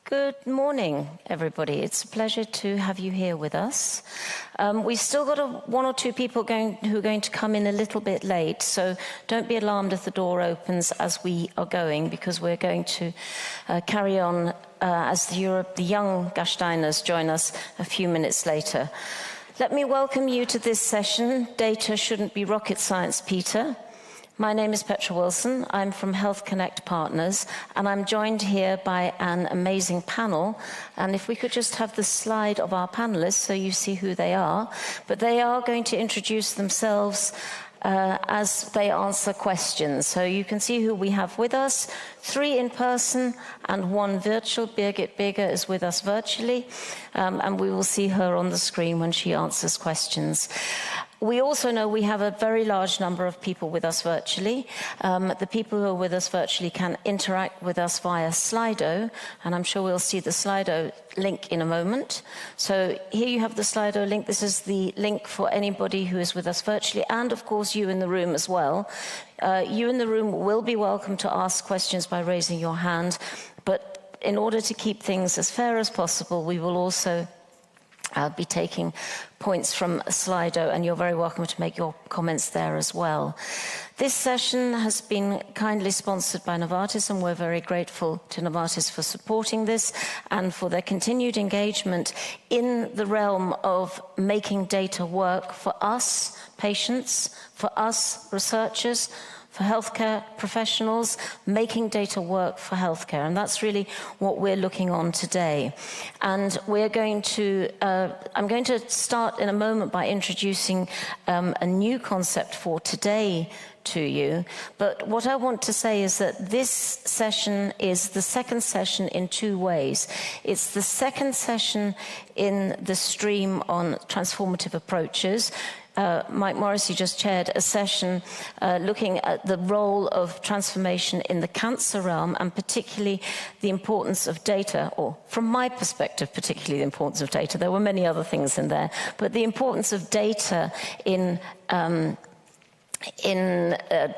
Good morning, everybody. It's a pleasure to have you here with us. We've still got one or two people who are going to come in a little bit late, so don't be alarmed if the door opens as we are going, because we're going to carry on as the young Gasteiners join us a few minutes later. Let me welcome you to this session, Data Shouldn't Be Rocket Science, Peter. My name is Petra Wilson. I'm from Health Connect Partners, and I'm joined here by an amazing panel. And if we could just have the slide of our panelists so you see who they are. But they are going to introduce themselves as they answer questions. So you can see who we have with us, 3 in person and 1 virtual. Birgit Beger is with us virtually, and we will see her on the screen when she answers questions. We also know we have a very large number of people with us virtually. The people who are with us virtually can interact with us via Slido, and I'm sure we'll see the Slido link in a moment. So here you have the Slido link. This is the link for anybody who is with us virtually, and of course you in the room as well. You in the room will be welcome to ask questions by raising your hand, but in order to keep things as fair as possible, we will also be taking points from Slido, and you're very welcome to make your comments there as well. This session has been kindly sponsored by Novartis, and we're very grateful to Novartis for supporting this and for their continued engagement in the realm of making data work for us patients, for us researchers, for healthcare professionals, making data work for healthcare. And that's really what we're looking on today. And I'm going to start in a moment by introducing a new concept for today to you. But what I want to say is that this session is the second session in 2 ways. It's the second session in the stream on transformative approaches. Mike Morrissey just chaired a session looking at the role of transformation in the cancer realm, and particularly the importance of data, or from my perspective, particularly the importance of data. There were many other things in there, but the importance of data in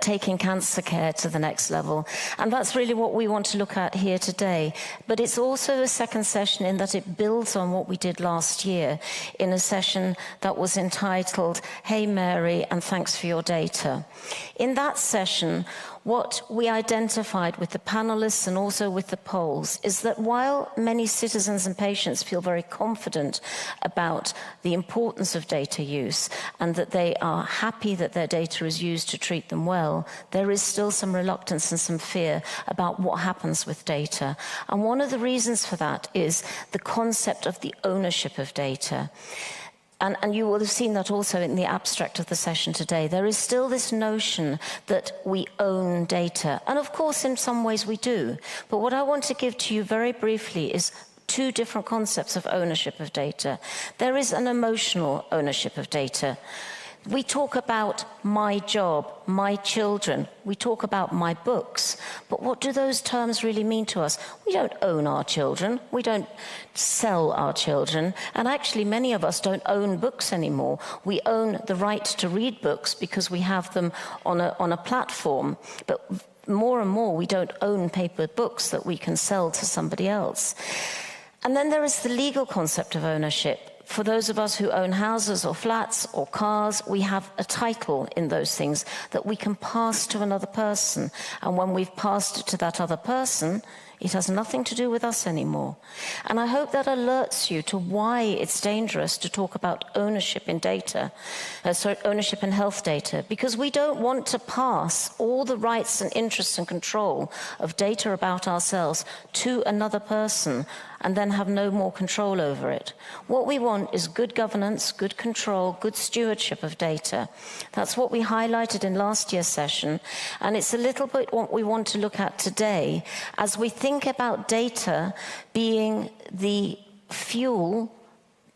taking cancer care to the next level. And that's really what we want to look at here today. But it's also a second session in that it builds on what we did last year in a session that was entitled, Hey Mary, and Thanks for Your Data. In that session, what we identified with the panelists and also with the polls is that while many citizens and patients feel very confident about the importance of data use and that they are happy that their data is used to treat them well, there is still some reluctance and some fear about what happens with data. And one of the reasons for that is the concept of the ownership of data. And you will have seen that also in the abstract of the session today. There is still this notion that we own data. And of course, in some ways we do. But what I want to give to you very briefly is 2 different concepts of ownership of data. There is an emotional ownership of data. We talk about my job, my children, we talk about my books, but what do those terms really mean to us? We don't own our children, we don't sell our children, and actually many of us don't own books anymore. We own the right to read books because we have them on a platform, but more and more we don't own paper books that we can sell to somebody else. And then there is the legal concept of ownership. For those of us who own houses or flats or cars, we have a title in those things that we can pass to another person. And when we've passed it to that other person, it has nothing to do with us anymore. And I hope that alerts you to why it's dangerous to talk about ownership in data, ownership in health data, because we don't want to pass all the rights and interests and control of data about ourselves to another person and then have no more control over it. What we want is good governance, good control, good stewardship of data. That's what we highlighted in last year's session, and it's a little bit what we want to look at today as we think about data being the fuel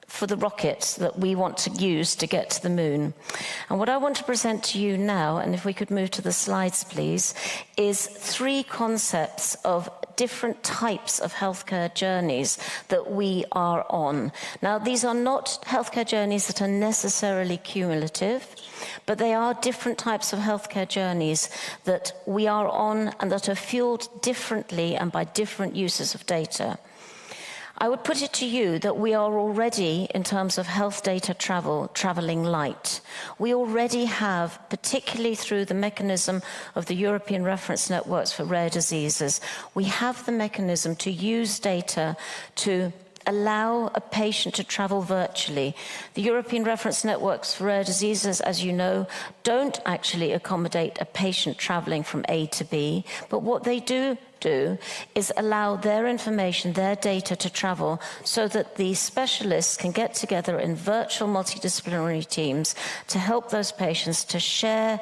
for the rockets that we want to use to get to the moon. And what I want to present to you now, and if we could move to the slides please, is 3 concepts of different types of healthcare journeys that we are on. Now, these are not healthcare journeys that are necessarily cumulative, but they are different types of healthcare journeys that we are on and that are fueled differently and by different uses of data. I would put it to you that we are already, in terms of health data traveling light. We already have, particularly through the mechanism of the European Reference Networks for Rare Diseases, we have the mechanism to use data to allow a patient to travel virtually. The European Reference Networks for Rare Diseases, as you know, don't actually accommodate a patient traveling from A to B, but what they do is allow their information, their data to travel so that the specialists can get together in virtual multidisciplinary teams to help those patients to share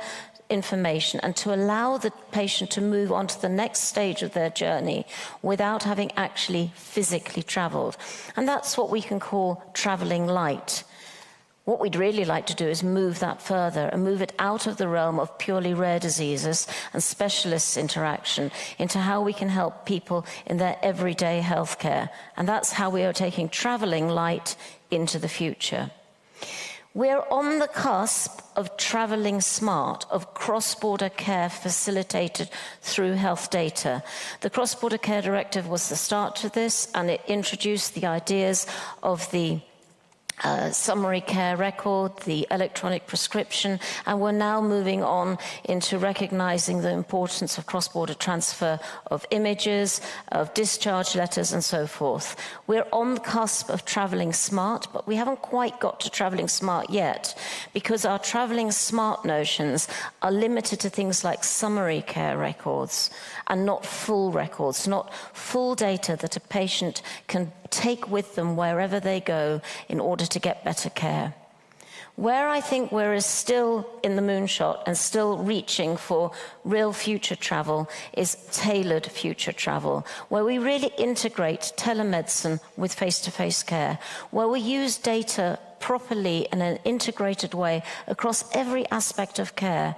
information and to allow the patient to move on to the next stage of their journey without having actually physically traveled. And that's what we can call traveling light. What we'd really like to do is move that further and move it out of the realm of purely rare diseases and specialists' interaction into how we can help people in their everyday healthcare. And that's how we are taking traveling light into the future. We're on the cusp of traveling smart, of cross-border care facilitated through health data. The Cross-Border Care Directive was the start to this, and it introduced the ideas of the summary care record, the electronic prescription, and we're now moving on into recognizing the importance of cross-border transfer of images, of discharge letters, and so forth. We're on the cusp of traveling smart, but we haven't quite got to traveling smart yet, because our traveling smart notions are limited to things like summary care records and not full records, not full data that a patient can take with them wherever they go in order to get better care. Where I think we're still in the moonshot and still reaching for real future travel is tailored future travel, where we really integrate telemedicine with face-to-face care, where we use data properly in an integrated way across every aspect of care,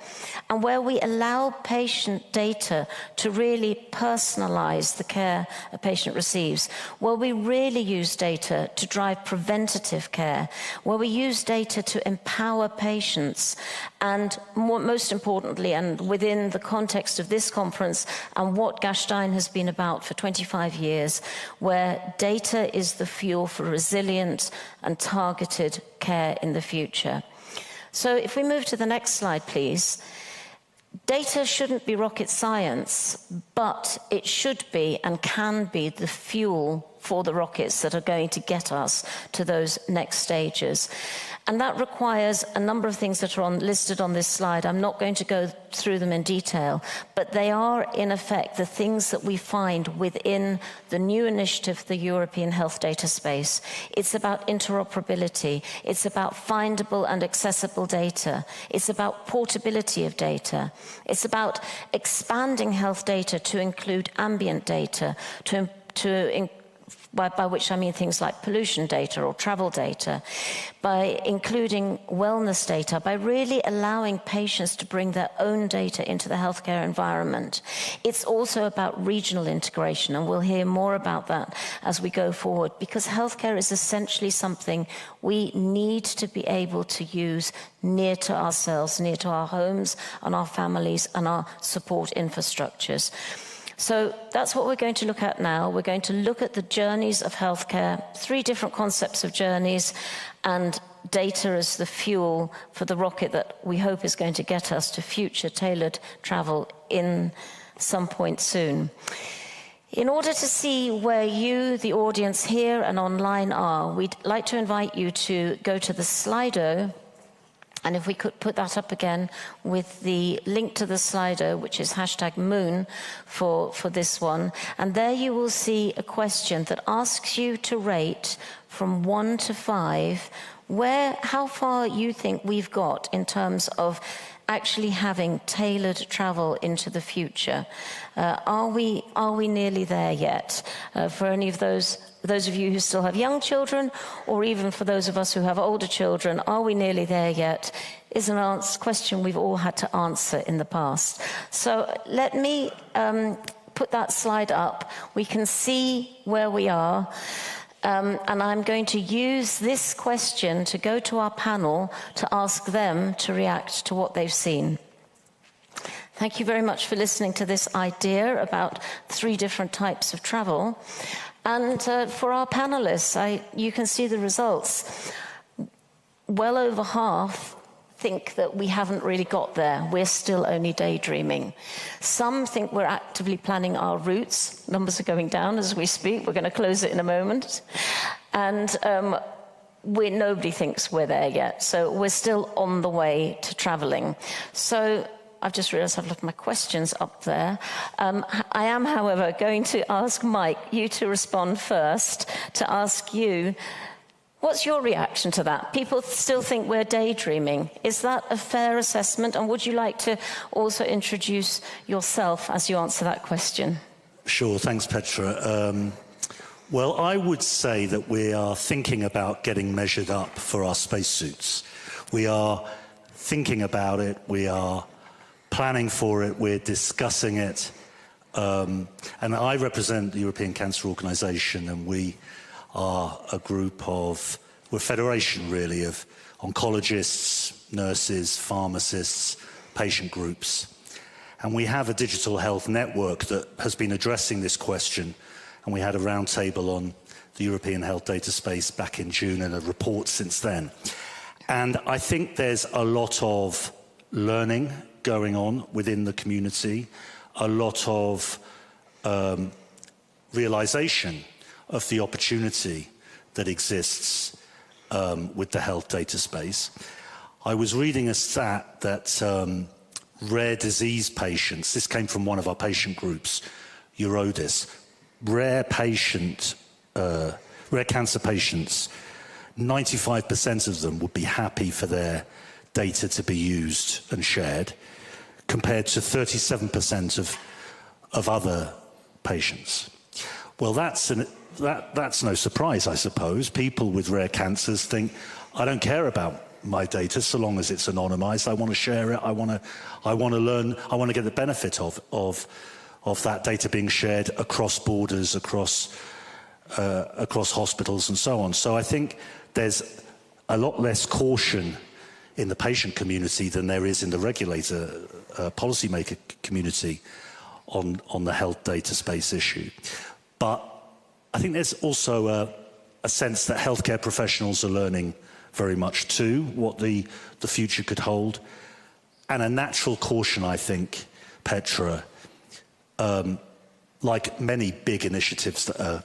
and where we allow patient data to really personalize the care a patient receives, where we really use data to drive preventative care, where we use data to empower patients, and most importantly, and within the context of this conference and what Gastein has been about for 25 years, where data is the fuel for resilient and targeted care in the future. So if we move to the next slide, please. Data shouldn't be rocket science, but it should be and can be the fuel for the rockets that are going to get us to those next stages. And that requires a number of things that are listed on this slide. I'm not going to go through them in detail, but they are, in effect, the things that we find within the new initiative, the European Health Data Space. It's about interoperability. It's about findable and accessible data. It's about portability of data. It's about expanding health data to include ambient data, by which I mean things like pollution data or travel data, by including wellness data, by really allowing patients to bring their own data into the healthcare environment. It's also about regional integration, and we'll hear more about that as we go forward, because healthcare is essentially something we need to be able to use near to ourselves, near to our homes and our families and our support infrastructures. So that's what we're going to look at now. We're going to look at the journeys of healthcare, 3 different concepts of journeys, and data as the fuel for the rocket that we hope is going to get us to future tailored travel in some point soon. In order to see where you, the audience here and online, are, we'd like to invite you to go to the Slido. And if we could put that up again with the link to the Slido, which is #Moon for this one. And there you will see a question that asks you to rate from 1 to 5 how far you think we've got in terms of actually having tailored travel into the future. Are we nearly there yet? For any of those of you who still have young children, or even for those of us who have older children, are we nearly there yet? Is an question we've all had to answer in the past. So let me put that slide up. We can see where we are. And I'm going to use this question to go to our panel to ask them to react to what they've seen. Thank you very much for listening to this idea about 3 different types of travel. And for our panelists, you can see the results. Well over half think that we haven't really got there. We're still only daydreaming. Some think we're actively planning our routes. Numbers are going down as we speak. We're going to close it in a moment. And nobody thinks we're there yet. So we're still on the way to traveling. So I've just realized I've left my questions up there. I am, however, going to ask Mike, you to respond first, to ask you, what's your reaction to that? People still think we're daydreaming. Is that a fair assessment? And would you like to also introduce yourself as you answer that question? Sure, thanks, Petra. Well, I would say that we are thinking about getting measured up for our spacesuits. We are thinking about it, we are planning for it, we're discussing it. And I represent the European Cancer Organisation, and we are a group of, we're a federation really of oncologists, nurses, pharmacists, patient groups. And we have a digital health network that has been addressing this question, and we had a roundtable on the European health data space back in June and a report since then. And I think there's a lot of learning going on within the community, a lot of realization of the opportunity that exists with the health data space. I was reading a stat that rare disease patients, this came from one of our patient groups, Eurodis, rare cancer patients, 95% of them would be happy for their data to be used and shared, compared to 37% of other patients. Well, that's no surprise, I suppose. People with rare cancers think, I don't care about my data so long as it's anonymized. I want to share it. I want to learn. I want to get the benefit of that data being shared across borders, across hospitals, and so on. So I think there's a lot less caution in the patient community than there is in the regulator, policymaker community on the health data space issue. But I think there's also a sense that healthcare professionals are learning very much too, what the future could hold. And a natural caution, I think, Petra, like many big initiatives that are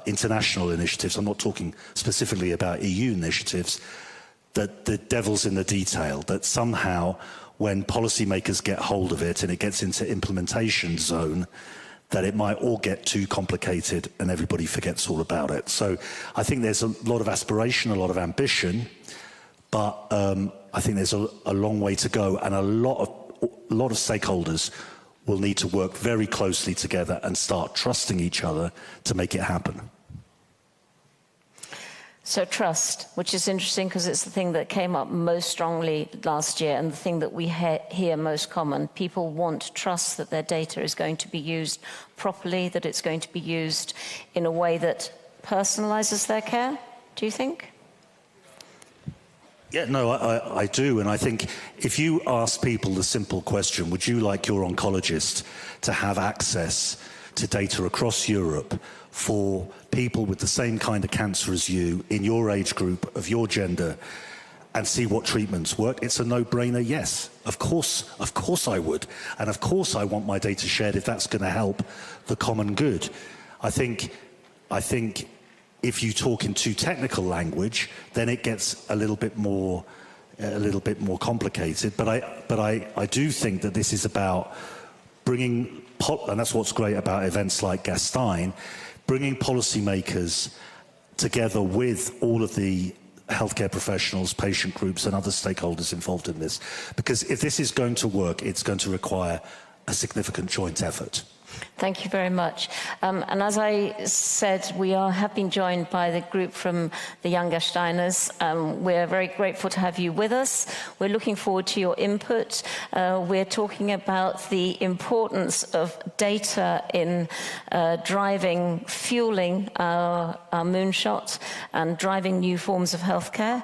international initiatives, I'm not talking specifically about EU initiatives, that the devil's in the detail, that somehow when policymakers get hold of it and it gets into implementation zone, that it might all get too complicated and everybody forgets all about it. So I think there's a lot of aspiration, a lot of ambition, but I think there's a long way to go, and a lot of stakeholders will need to work very closely together and start trusting each other to make it happen. So trust, which is interesting because it's the thing that came up most strongly last year and the thing that we hear most common. People want trust that their data is going to be used properly, that it's going to be used in a way that personalizes their care, do you think? Yeah, no, I do. And I think if you ask people the simple question, would you like your oncologist to have access to data across Europe for people with the same kind of cancer as you, in your age group, of your gender, and see what treatments work? It's a no-brainer, yes. Of course I would. And of course I want my data shared if that's going to help the common good. I think if you talk in too technical language, then it gets a little bit more complicated. But I do think that this is about bringing, and that's what's great about events like Gastein, bringing policymakers together with all of the healthcare professionals, patient groups, and other stakeholders involved in this. Because if this is going to work, it's going to require a significant joint effort. Thank you very much. And as I said, we have been joined by the group from the Young Gasteiners. We're very grateful to have you with us. We're looking forward to your input. We're talking about the importance of data in fueling our moonshot and driving new forms of healthcare.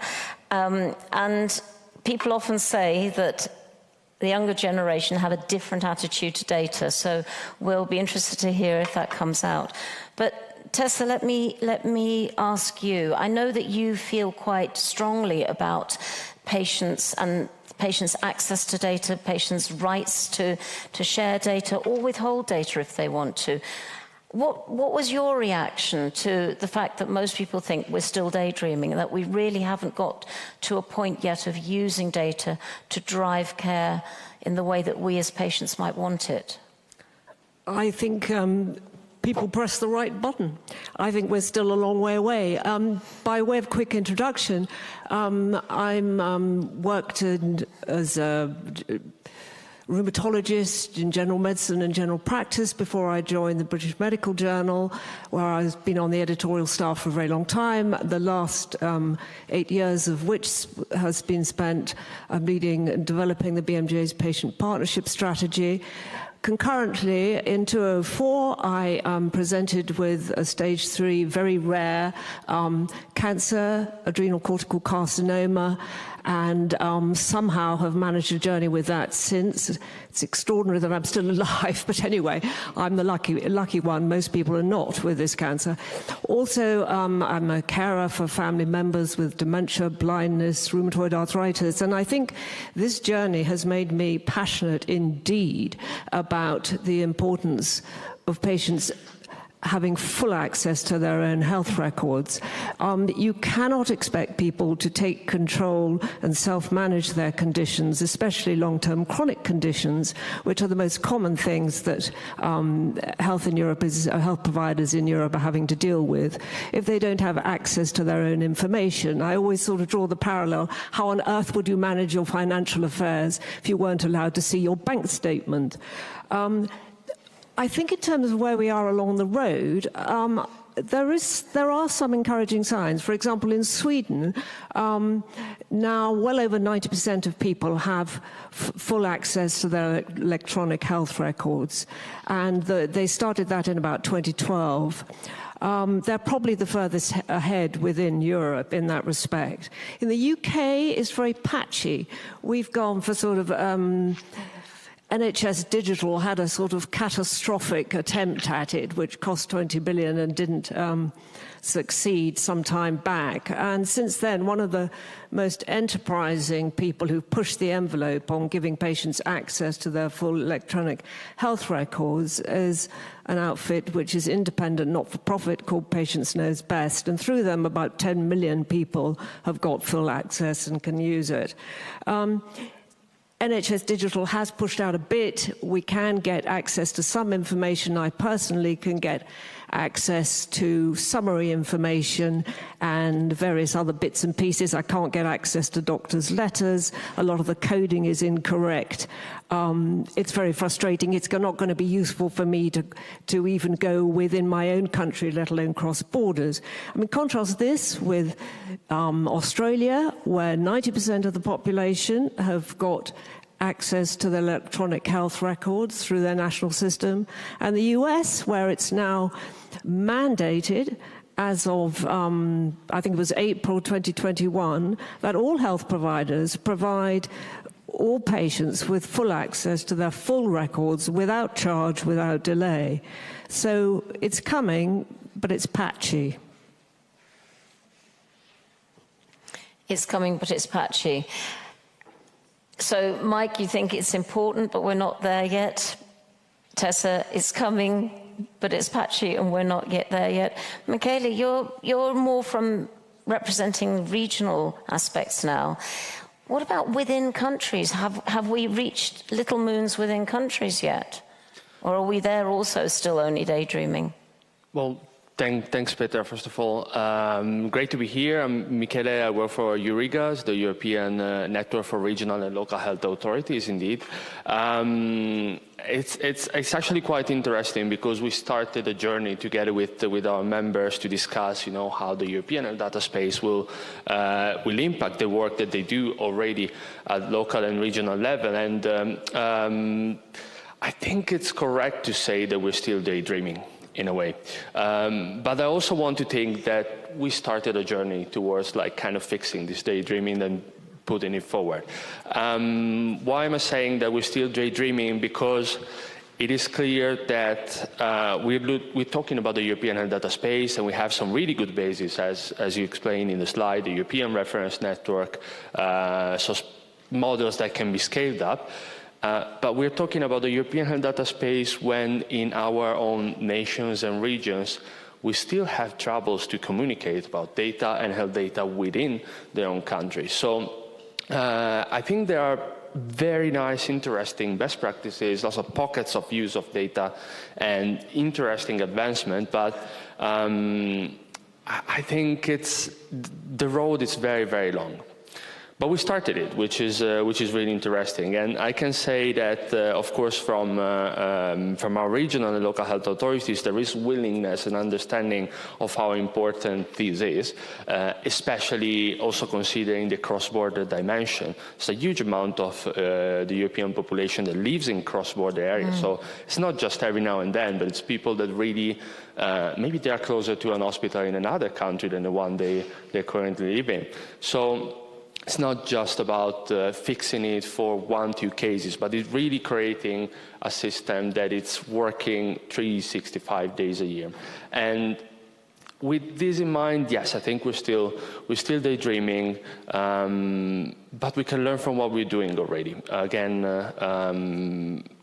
And people often say that the younger generation have a different attitude to data. So we'll be interested to hear if that comes out. But Tessa, let me ask you. I know that you feel quite strongly about patients and patients' access to data, patients' rights to share data or withhold data if they want to. What was your reaction to the fact that most people think we're still daydreaming, that we really haven't got to a point yet of using data to drive care in the way that we as patients might want it? I think people press the right button. I think we're still a long way away. By way of quick introduction, I'm worked as a rheumatologist in general medicine and general practice before I joined the British Medical Journal, where I've been on the editorial staff for a very long time, the last 8 years of which has been spent leading and developing the BMJ's patient partnership strategy. Concurrently, in 2004, I presented with a stage 3 very rare cancer, adrenal cortical carcinoma, and somehow have managed a journey with that since. It's extraordinary that I'm still alive, but anyway, I'm the lucky one. Most people are not with this cancer. Also, I'm a carer for family members with dementia, blindness, rheumatoid arthritis, and I think this journey has made me passionate indeed about the importance of patients having full access to their own health records. You cannot expect people to take control and self-manage their conditions, especially long-term chronic conditions, which are the most common things that health providers in Europe are having to deal with, if they don't have access to their own information. I always sort of draw the parallel, how on earth would you manage your financial affairs if you weren't allowed to see your bank statement? I think in terms of where we are along the road, there are some encouraging signs. For example, in Sweden, now well over 90% of people have full access to their electronic health records, and they started that in about 2012. They're probably the furthest ahead within Europe in that respect. In the UK, it's very patchy. We've gone for sort of NHS Digital had a sort of catastrophic attempt at it, which cost 20 billion and didn't succeed some time back. And since then, one of the most enterprising people who pushed the envelope on giving patients access to their full electronic health records is an outfit which is independent, not-for-profit, called Patients Knows Best. And through them, about 10 million people have got full access and can use it. NHS Digital has pushed out a bit. We can get access to some information. I personally can get access to summary information and various other bits and pieces. I can't get access to doctors' letters. A lot of the coding is incorrect. It's very frustrating. It's not going to be useful for me to even go within my own country, let alone cross borders. I mean, contrast this with Australia, where 90% of the population have got access to the electronic health records through their national system, and the US, where it's now mandated as of, I think it was April 2021, that all health providers provide all patients with full access to their full records without charge, without delay. So it's coming, but it's patchy. It's coming, but it's patchy. So, Mike, you think it's important, but we're not there yet. Tessa, it's coming, but it's patchy, and we're not yet there yet. Michele, you're more from representing regional aspects now. What about within countries? Have we reached little moons within countries yet? Or are we there also still only daydreaming? Well, thanks, Peter, first of all. Great to be here. I'm Michele. I work for Eurigas, the European Network for Regional and Local Health Authorities, indeed. It's actually quite interesting because we started a journey together with our members to discuss, how the European data space will impact the work that they do already at local and regional level. And I think it's correct to say that we're still daydreaming, in a way. But I also want to think that we started a journey towards kind of fixing this daydreaming and putting it forward. Why am I saying that we're still daydreaming? Because it is clear that we're talking about the European health data space, and we have some really good bases, as you explained in the slide, the European reference network, so models that can be scaled up. But we're talking about the European health data space when in our own nations and regions, we still have troubles to communicate about data and health data within their own country. So I think there are very nice, interesting best practices, lots of pockets of use of data and interesting advancement, but I think the road is very, very long. But we started it, which is really interesting. And I can say that, of course, from our regional and local health authorities, there is willingness and understanding of how important this is, especially also considering the cross-border dimension. It's a huge amount of the European population that lives in cross-border areas. So it's not just every now and then, but it's people that really, maybe they are closer to an hospital in another country than the one they currently live in. So it's not just about fixing it for 1-2 cases, but it's really creating a system that it's working 365 days a year. And with this in mind, yes, I think we're still daydreaming, but we can learn from what we're doing already. Again,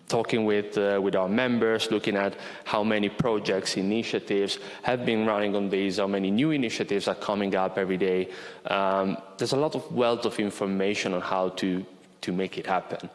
talking with our members, looking at how many projects, initiatives have been running on this, how many new initiatives are coming up every day. There's a lot of wealth of information on how to make it happen.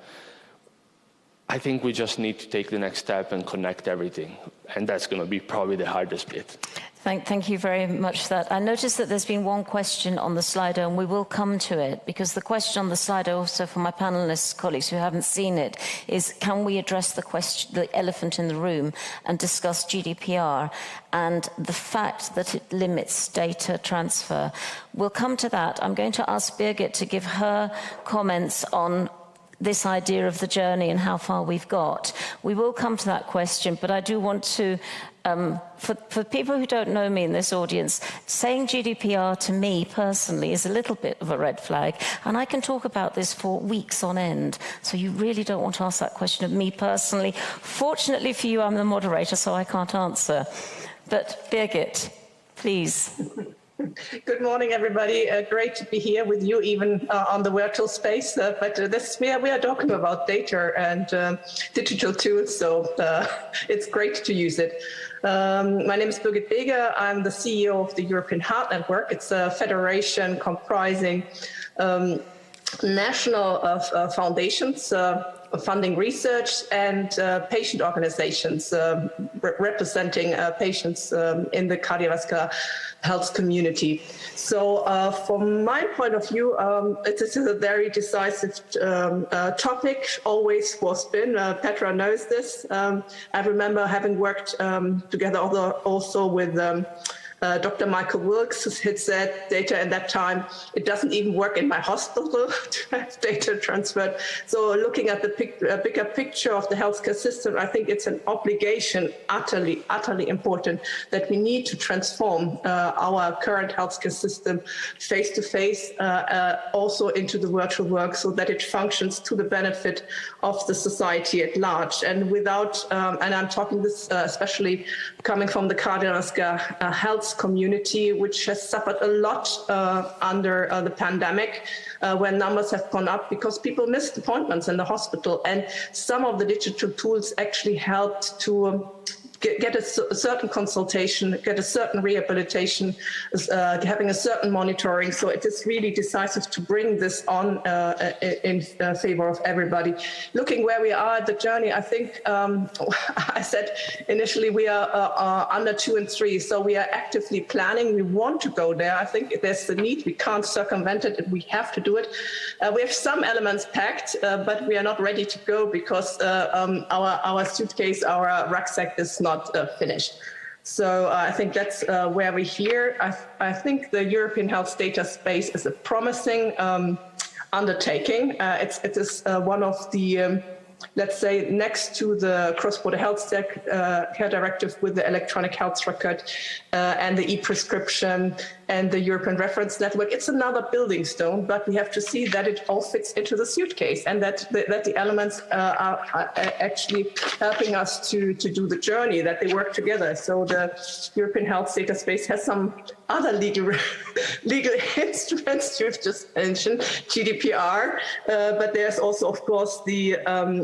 I think we just need to take the next step and connect everything, and that's going to be probably the hardest bit. Thank you very much for that. I noticed that there's been one question on the Slido, and we will come to it, because the question on the Slido, also for my panelists, colleagues who haven't seen it, is can we address the elephant in the room and discuss GDPR and the fact that it limits data transfer? We'll come to that. I'm going to ask Birgit to give her comments on this idea of the journey and how far we've got. We will come to that question, but I do want to, for people who don't know me in this audience, saying GDPR to me personally is a little bit of a red flag, and I can talk about this for weeks on end, so you really don't want to ask that question of me personally. Fortunately for you, I'm the moderator, so I can't answer. But Birgit, please. Good morning, everybody. Great to be here with you, even on the virtual space. But we are talking about data and digital tools, so it's great to use it. My name is Birgit Beger. I'm the CEO of the European Heart Network. It's a federation comprising national foundations funding research and patient organizations representing patients in the cardiovascular health community. So from my point of view, it is a very decisive topic, always was been. Petra knows this. I remember having worked together also with Dr. Michael Wilkes, who had said data at that time, it doesn't even work in my hospital to have data transferred. So looking at the bigger picture of the healthcare system, I think it's an obligation, utterly important, that we need to transform our current healthcare system face-to-face, also into the virtual work, so that it functions to the benefit of the society at large. And without, and I'm talking this especially coming from the cardiovascular health community, which has suffered a lot under the pandemic, when numbers have gone up because people missed appointments in the hospital. And some of the digital tools actually helped to get a certain consultation, get a certain rehabilitation, having a certain monitoring. So it is really decisive to bring this on in favor of everybody. Looking where we are at the journey, I think I said initially we are under 2 and 3, so we are actively planning. We want to go there. I think there's the need. We can't circumvent it. We have to do it. We have some elements packed, but we are not ready to go because our suitcase, our rucksack is not finished. So I think that's where we're here. I think the European health data space is a promising undertaking. It is one of the let's say, next to the cross-border health care directive with the electronic health record and the e-prescription and the European reference network. It's another building stone, but we have to see that it all fits into the suitcase, and that the elements are actually helping us to do the journey, that they work together. So the European health data space has some other legal instruments you've just mentioned, GDPR, but there's also, of course, the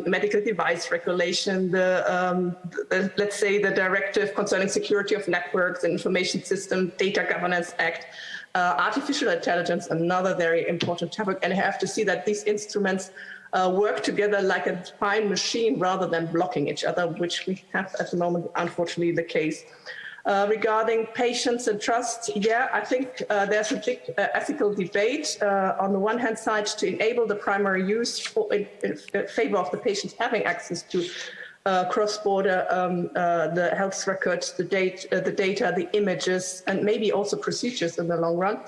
medical device regulation, let's say the directive concerning security of networks and information system, Data Governance Act, artificial intelligence, another very important topic. And I have to see that these instruments work together like a fine machine rather than blocking each other, which we have at the moment, unfortunately, the case. Regarding patients and trust, yeah, I think there's a big ethical debate on the one hand side to enable the primary use in favor of the patients having access to cross-border the health records, the data, the images, and maybe also procedures in the long run.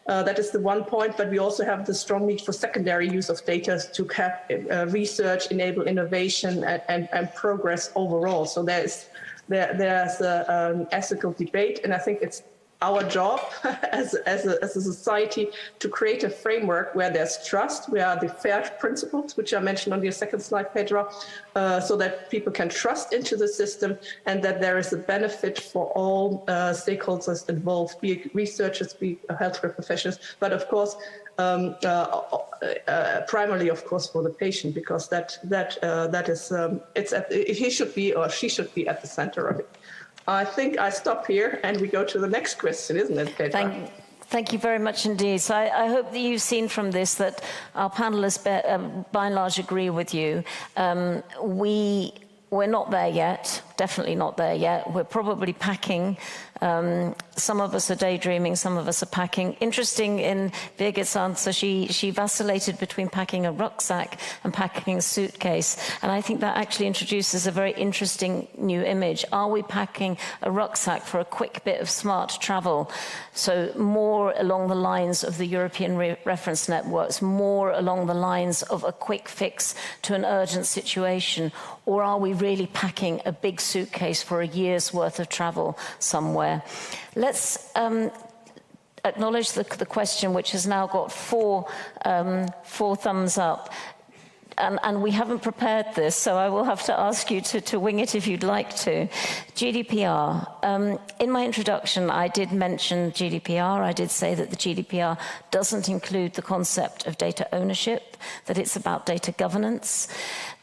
That is the one point, but we also have the strong need for secondary use of data to have research, enable innovation, and progress overall. So there's an ethical debate, and I think it's our job as a society to create a framework where there's trust, where the FAIR principles, which I mentioned on your second slide, Pedro, so that people can trust into the system and that there is a benefit for all stakeholders involved, be it researchers, be it healthcare professionals, but of course, primarily, of course, for the patient, because that is he should be or she should be at the center of it. I think I stop here and we go to the next question, isn't it, Petra? Thank you very much indeed. So I hope that you've seen from this that our panelists by and large agree with you. We're not there yet, definitely not there yet. We're probably packing. Some of us are daydreaming, some of us are packing. Interesting in Birgit's answer, she vacillated between packing a rucksack and packing a suitcase. And I think that actually introduces a very interesting new image. Are we packing a rucksack for a quick bit of smart travel? So more along the lines of the European reference networks, more along the lines of a quick fix to an urgent situation? Or are we really packing a big suitcase for a year's worth of travel somewhere? Let's acknowledge the question, which has now got four thumbs up. And we haven't prepared this, so I will have to ask you to wing it if you'd like to. GDPR. In my introduction, I did mention GDPR. I did say that the GDPR doesn't include the concept of data ownership, that it's about data governance.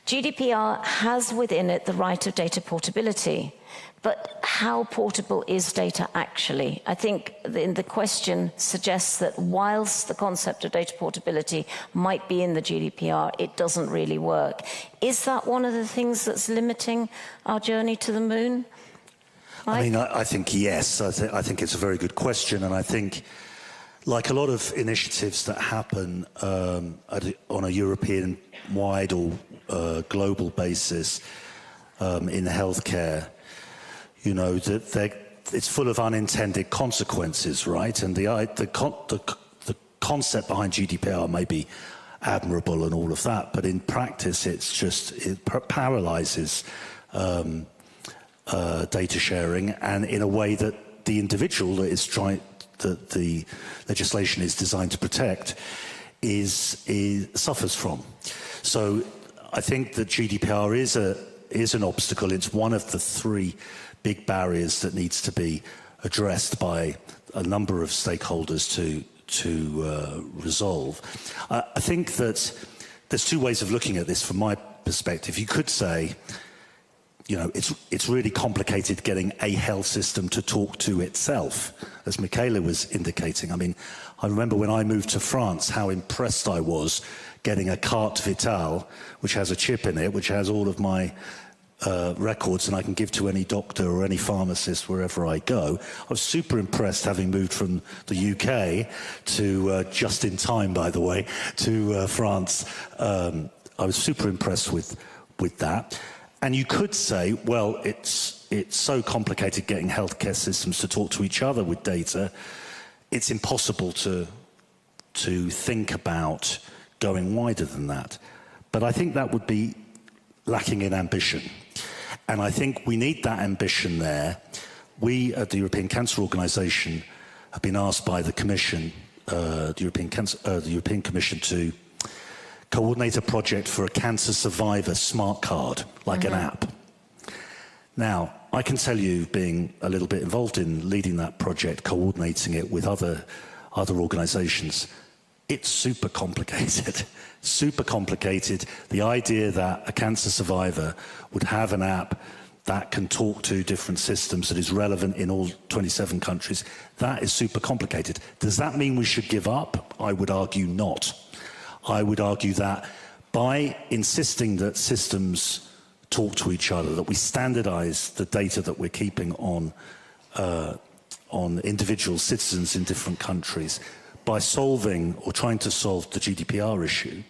GDPR has within it the right of data portability. But how portable is data actually? I think the question suggests that whilst the concept of data portability might be in the GDPR, it doesn't really work. Is that one of the things that's limiting our journey to the moon? Mike? I mean, I think yes. I think it's a very good question, and I think, like a lot of initiatives that happen on a European-wide or global basis in healthcare, you know, it's full of unintended consequences, right? And the concept behind GDPR may be admirable and all of that, but in practice, it paralyzes data sharing, and in a way that the individual that the legislation is designed to protect suffers from. So I think that GDPR is an obstacle. It's one of the three big barriers that needs to be addressed by a number of stakeholders to resolve. I think that there's two ways of looking at this from my perspective. You could say, you know, it's really complicated getting a health system to talk to itself, as Michaela was indicating. I mean, I remember when I moved to France, how impressed I was getting a carte vitale, which has a chip in it, which has all of my records, and I can give to any doctor or any pharmacist wherever I go. I was super impressed, having moved from the UK to, just in time, by the way, to France. I was super impressed with that. And you could say, well, it's so complicated getting healthcare systems to talk to each other with data, it's impossible to think about going wider than that. But I think that would be lacking in ambition. And I think we need that ambition there. We at the European Cancer Organisation have been asked by the Commission, the European Commission, to coordinate a project for a cancer survivor smart card, like an app. Now, I can tell you, being a little bit involved in leading that project, coordinating it with other organisations, it's super complicated. Super complicated. The idea that a cancer survivor would have an app that can talk to different systems, that is relevant in all 27 countries, that is super complicated. Does that mean we should give up? I would argue not. I would argue that by insisting that systems talk to each other, that we standardise the data that we're keeping on individual citizens in different countries, by solving or trying to solve the GDPR issue,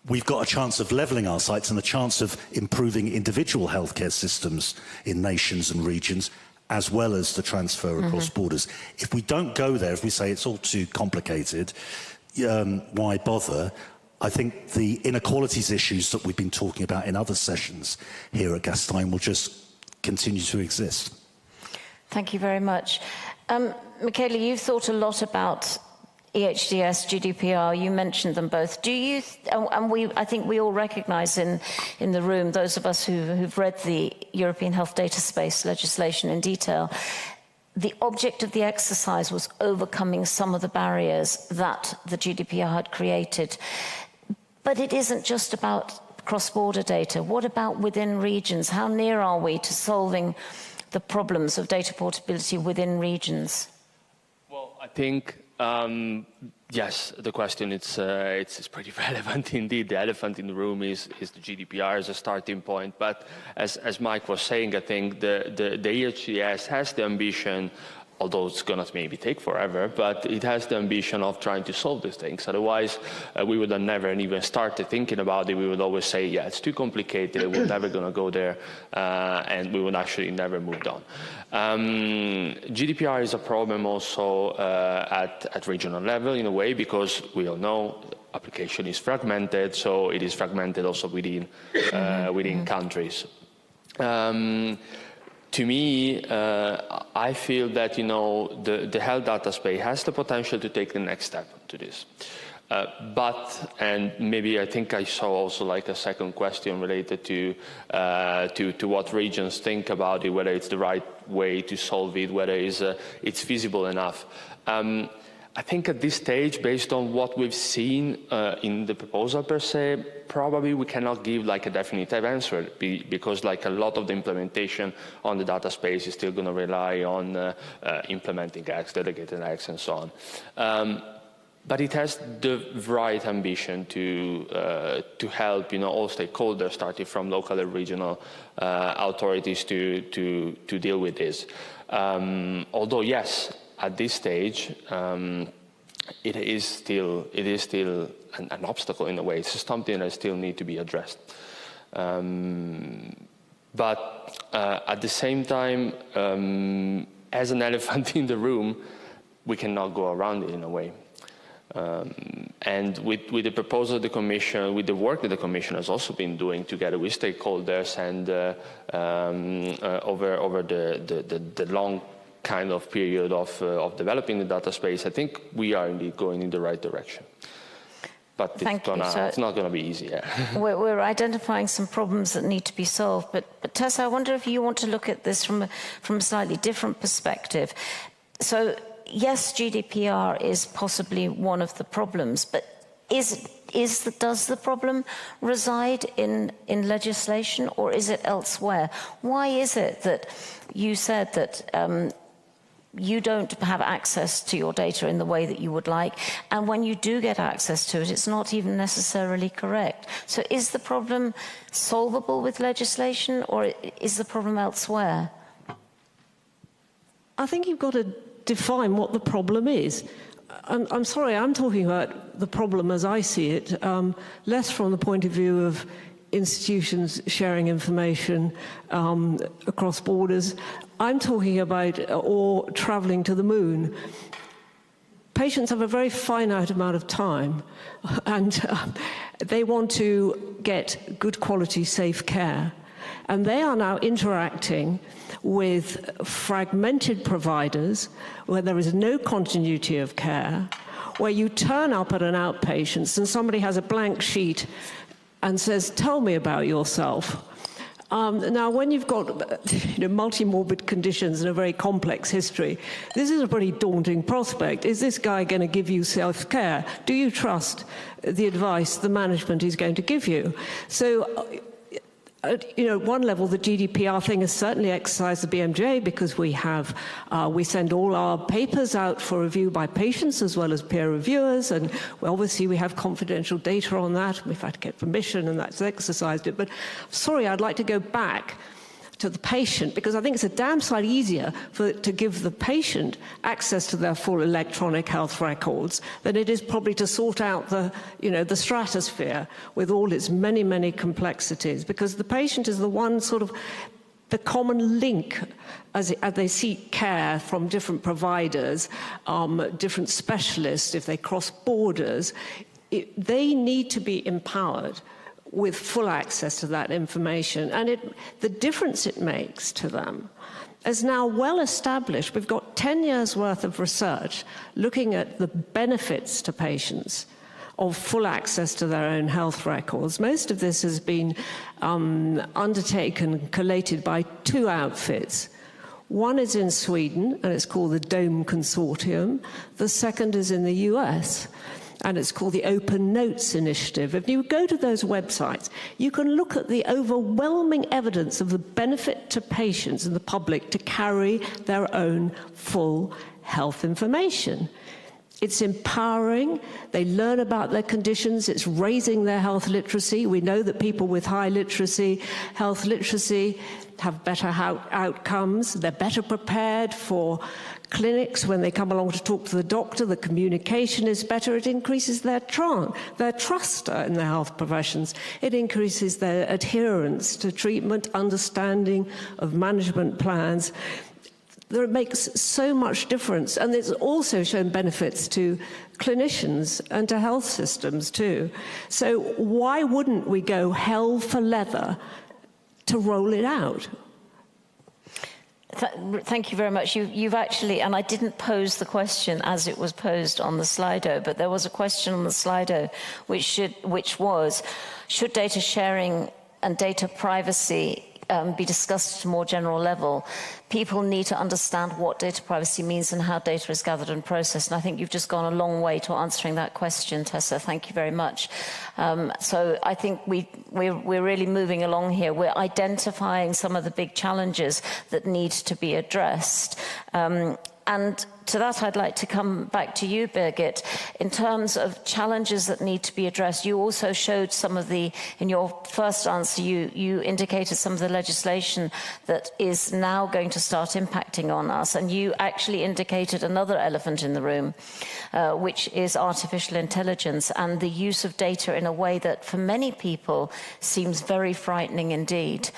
we've got a chance of levelling our sights and a chance of improving individual healthcare systems in nations and regions, as well as the transfer across borders. If we don't go there, if we say it's all too complicated, why bother? I think the inequalities issues that we've been talking about in other sessions here at Gastein will just continue to exist. Thank you very much. Michaela, you've thought a lot about EHDS, GDPR, you mentioned them both. Do you, I think we all recognise in the room, those of us who've read the European Health Data Space legislation in detail, the object of the exercise was overcoming some of the barriers that the GDPR had created. But it isn't just about cross-border data. What about within regions? How near are we to solving the problems of data portability within regions? Well, I think, yes, the question it's pretty relevant indeed. The elephant in the room is the GDPR as a starting point. But as Mike was saying, I think the EHDS has the ambition, although it's going to maybe take forever, but it has the ambition of trying to solve these things. Otherwise, we would have never even started thinking about it. We would always say, yeah, it's too complicated, we're never going to go there, and we would actually never moved on. GDPR is a problem also at regional level in a way, because we all know application is fragmented, so it is fragmented also within countries. To me, I feel that, you know, the health data space has the potential to take the next step to this. And maybe I think I saw also like a second question related to what regions think about it, whether it's the right way to solve it, whether it's feasible enough. I think at this stage, based on what we've seen in the proposal per se, probably we cannot give like a definitive answer, because like a lot of the implementation on the data space is still going to rely on implementing X, delegated X, and so on. But it has the right ambition to help, you know, all stakeholders, starting from local and regional authorities, to deal with this. Although yes, at this stage, it is still an obstacle in a way. It's something that still needs to be addressed. But at the same time, as an elephant in the room, we cannot go around it in a way. And with the proposal of the Commission, with the work that the Commission has also been doing together with stakeholders and over the long kind of period of developing the data space, I think we are indeed going in the right direction. But it's not going to be easy. Yeah. We're identifying some problems that need to be solved. But Tessa, I wonder if you want to look at this from a slightly different perspective. So yes, GDPR is possibly one of the problems, but does the problem reside in legislation, or is it elsewhere? Why is it that you said that you don't have access to your data in the way that you would like, and when you do get access to it, it's not even necessarily correct? So is the problem solvable with legislation, or is the problem elsewhere? I think you've got to define what the problem is. I'm sorry, I'm talking about the problem as I see it, less from the point of view of institutions sharing information across borders. I'm talking about or traveling to the moon. Patients have a very finite amount of time, and They want to get good quality, safe care. And they are now interacting with fragmented providers where there is no continuity of care, where you turn up at an outpatient and somebody has a blank sheet and says, tell me about yourself. Now, when you've got multi-morbid conditions and a very complex history, this is a pretty daunting prospect. Is this guy going to give you self-care? Do you trust the advice the management is going to give you? So, at one level, the GDPR thing has certainly exercised the BMJ because we send all our papers out for review by patients as well as peer reviewers, and obviously we have confidential data on that. We've had to get permission, and that's exercised it. But sorry, I'd like to go back to the patient, because I think it's a damn sight easier to give the patient access to their full electronic health records than it is probably to sort out the stratosphere with all its many, many complexities, because the patient is the one sort of the common link as they seek care from different providers, different specialists, if they cross borders. They need to be empowered with full access to that information. And the difference it makes to them is now well established. We've got 10 years worth of research looking at the benefits to patients of full access to their own health records. Most of this has been undertaken, collated by two outfits. One is in Sweden, and it's called the DOME Consortium. The second is in the US, and it's called the Open Notes Initiative. If you go to those websites, you can look at the overwhelming evidence of the benefit to patients and the public to carry their own full health information. It's empowering. They learn about their conditions. It's raising their health literacy. We know that people with high literacy, health literacy, have better outcomes. They're better prepared for clinics when they come along to talk to the doctor. The communication is better. It increases their trust in their health professions. It increases their adherence to treatment, understanding of management plans. It makes so much difference, and it's also shown benefits to clinicians and to health systems too. So why wouldn't we go hell for leather to roll it out? Thank you very much. You've actually, and I didn't pose the question as it was posed on the Slido, but there was a question on the Slido which was, should data sharing and data privacy be discussed at a more general level? People need to understand what data privacy means and how data is gathered and processed. And I think you've just gone a long way to answering that question, Tessa. Thank you very much. So I think we're really moving along here. We're identifying some of the big challenges that need to be addressed. And to that, I'd like to come back to you, Birgit. In terms of challenges that need to be addressed, you also showed some of the, in your first answer, you indicated some of the legislation that is now going to start impacting on us. And you actually indicated another elephant in the room, which is artificial intelligence and the use of data in a way that for many people seems very frightening indeed.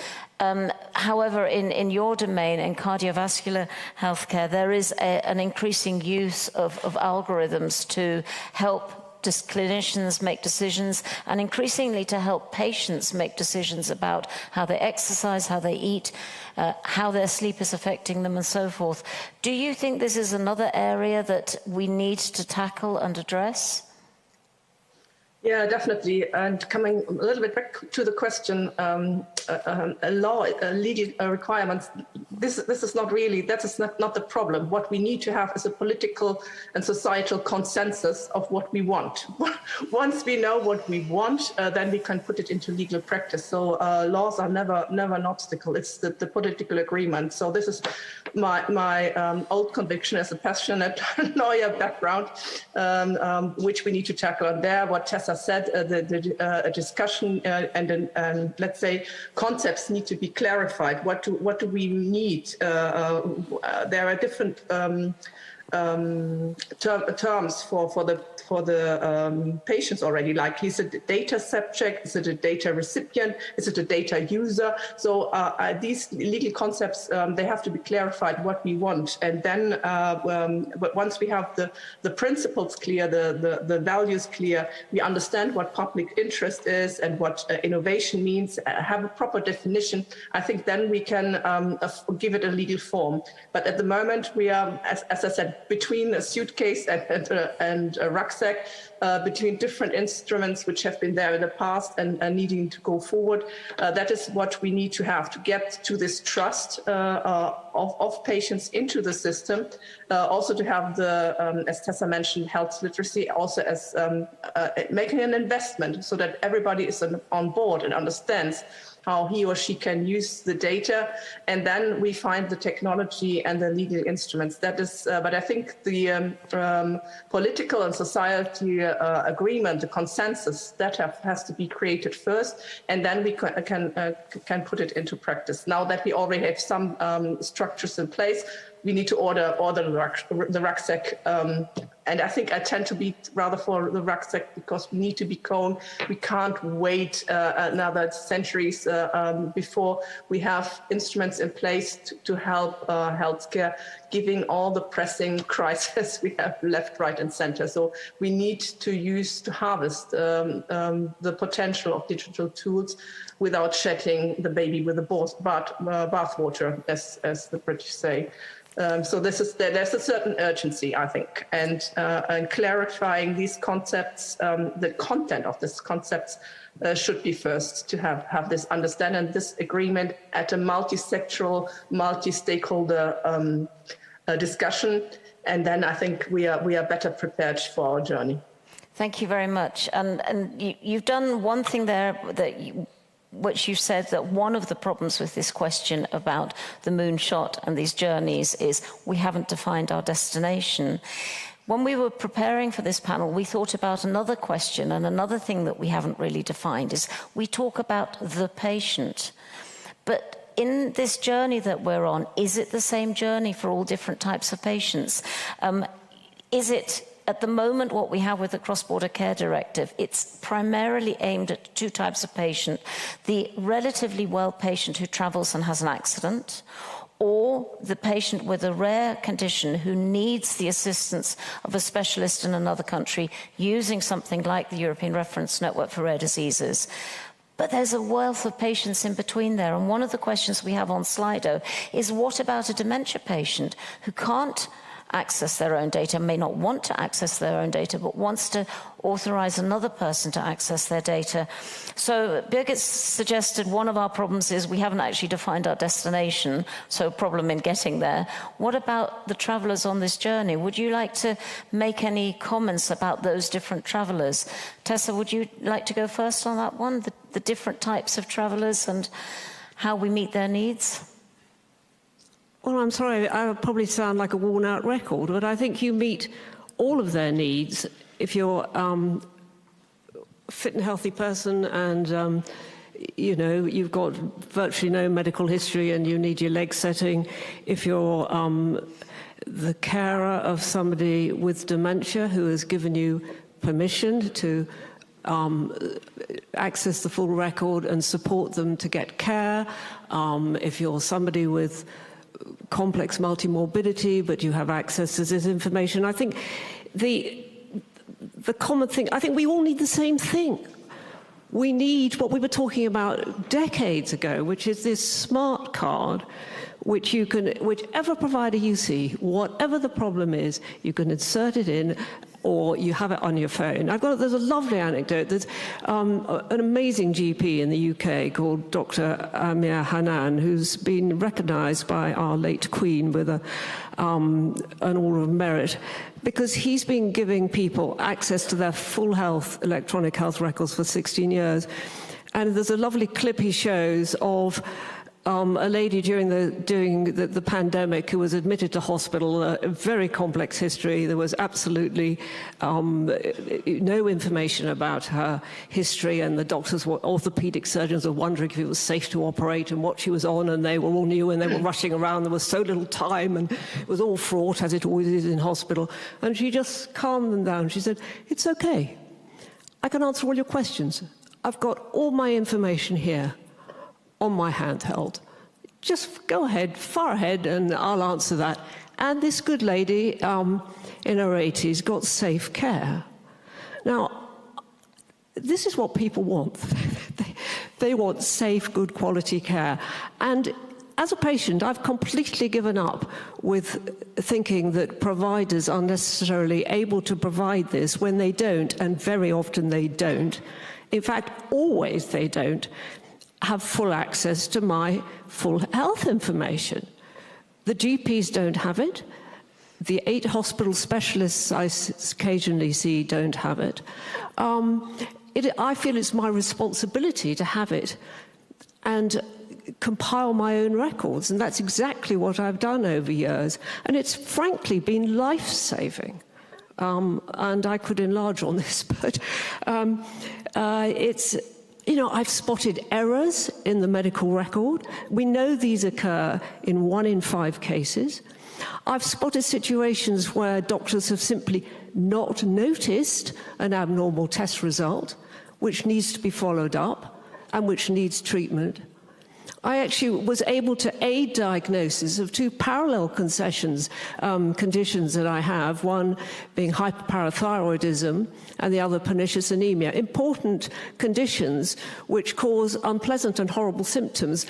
However, in your domain, in cardiovascular healthcare, there is an increasing use of algorithms to help clinicians make decisions, and increasingly to help patients make decisions about how they exercise, how they eat, how their sleep is affecting them, and so forth. Do you think this is another area that we need to tackle and address? Yeah, definitely. And coming a little bit back to the question, legal requirements, this is not really, that is not the problem. What we need to have is a political and societal consensus of what we want. Once we know what we want, then we can put it into legal practice. So laws are never an obstacle. It's the political agreement. So this is my old conviction as a passionate lawyer background, which we need to tackle. And there, what Tessa said, the discussion and let's say concepts need to be clarified. What do we need? There are different terms for the patients already, like is it a data subject, is it a data recipient, is it a data user? So these legal concepts, they have to be clarified what we want. And then once we have the principles clear, the values clear, we understand what public interest is and what innovation means, have a proper definition, I think then we can give it a legal form. But at the moment we are, as I said, between a suitcase and a rucksack, between different instruments which have been there in the past and needing to go forward. That is what we need to have to get to this trust of patients into the system. Also to have the, as Tessa mentioned, health literacy, also as making an investment so that everybody is on board and understands how he or she can use the data, and then we find the technology and the legal instruments. That is, but I think the political and society agreement, the consensus, that has to be created first, and then we can put it into practice. Now that we already have some structures in place, we need to order the rucksack. And I think I tend to be rather for the rucksack because we need to be cone. We can't wait another centuries before we have instruments in place to help healthcare, giving all the pressing crises we have left, right, and center. So we need to harvest the potential of digital tools without shedding the baby with the bathwater, as the British say. So there's a certain urgency, I think, and clarifying these concepts, the content of these concepts should be first to have this understanding, this agreement at a multi-sectoral, multi-stakeholder discussion, and then I think we are better prepared for our journey. Thank you very much. And you've done one thing there which you said that one of the problems with this question about the moonshot and these journeys is we haven't defined our destination. When we were preparing for this panel, we thought about another question, and another thing that we haven't really defined is we talk about the patient. But in this journey that we're on, is it the same journey for all different types of patients? Is it, at the moment, what we have with the Cross-Border Care Directive, it's primarily aimed at two types of patient: the relatively well patient who travels and has an accident, or the patient with a rare condition who needs the assistance of a specialist in another country using something like the European Reference Network for Rare Diseases. But there's a wealth of patients in between there, and one of the questions we have on Slido is, what about a dementia patient who can't access their own data, may not want to access their own data, but wants to authorize another person to access their data? So Birgit suggested one of our problems is we haven't actually defined our destination, so a problem in getting there. What about the travelers on this journey? Would you like to make any comments about those different travelers? Tessa, would you like to go first on that one, the different types of travelers and how we meet their needs? Well, I'm sorry, I probably sound like a worn-out record, but I think you meet all of their needs if you're a fit and healthy person and, you know, you've got virtually no medical history and you need your leg setting. If you're the carer of somebody with dementia who has given you permission to access the full record and support them to get care. If you're somebody with complex multimorbidity, but you have access to this information. I think the common thing, I think we all need the same thing. We need what we were talking about decades ago, which is this smart card, which you can, whichever provider you see, whatever the problem is, you can insert it in, or you have it on your phone. There's a lovely anecdote. There's an amazing GP in the UK called Dr. Amir Hanan, who's been recognised by our late Queen with an Order of Merit, because he's been giving people access to their full health, electronic health records for 16 years. And there's a lovely clip he shows of a lady during the pandemic who was admitted to hospital, a very complex history. There was absolutely no information about her history, and the doctors, orthopedic surgeons, were wondering if it was safe to operate and what she was on, and they were all new and they were rushing around. There was so little time, and it was all fraught, as it always is in hospital. And she just calmed them down. She said, "It's okay. I can answer all your questions. I've got all my information here on my handheld. Just go ahead, far ahead, and I'll answer that." And this good lady in her 80s got safe care. Now, this is what people want. They want safe, good quality care. And as a patient, I've completely given up with thinking that providers are necessarily able to provide this when they don't, and very often they don't. In fact, always they don't have full access to my full health information. The GPs don't have it. The 8 hospital specialists I occasionally see don't have it. I feel it's my responsibility to have it and compile my own records, and that's exactly what I've done over years. And it's frankly been life-saving. And I could enlarge on this, but I've spotted errors in the medical record. We know these occur in 1 in 5 cases. I've spotted situations where doctors have simply not noticed an abnormal test result, which needs to be followed up and which needs treatment. I actually was able to aid diagnosis of 2 parallel conditions that I have, one being hyperparathyroidism and the other pernicious anemia, important conditions which cause unpleasant and horrible symptoms,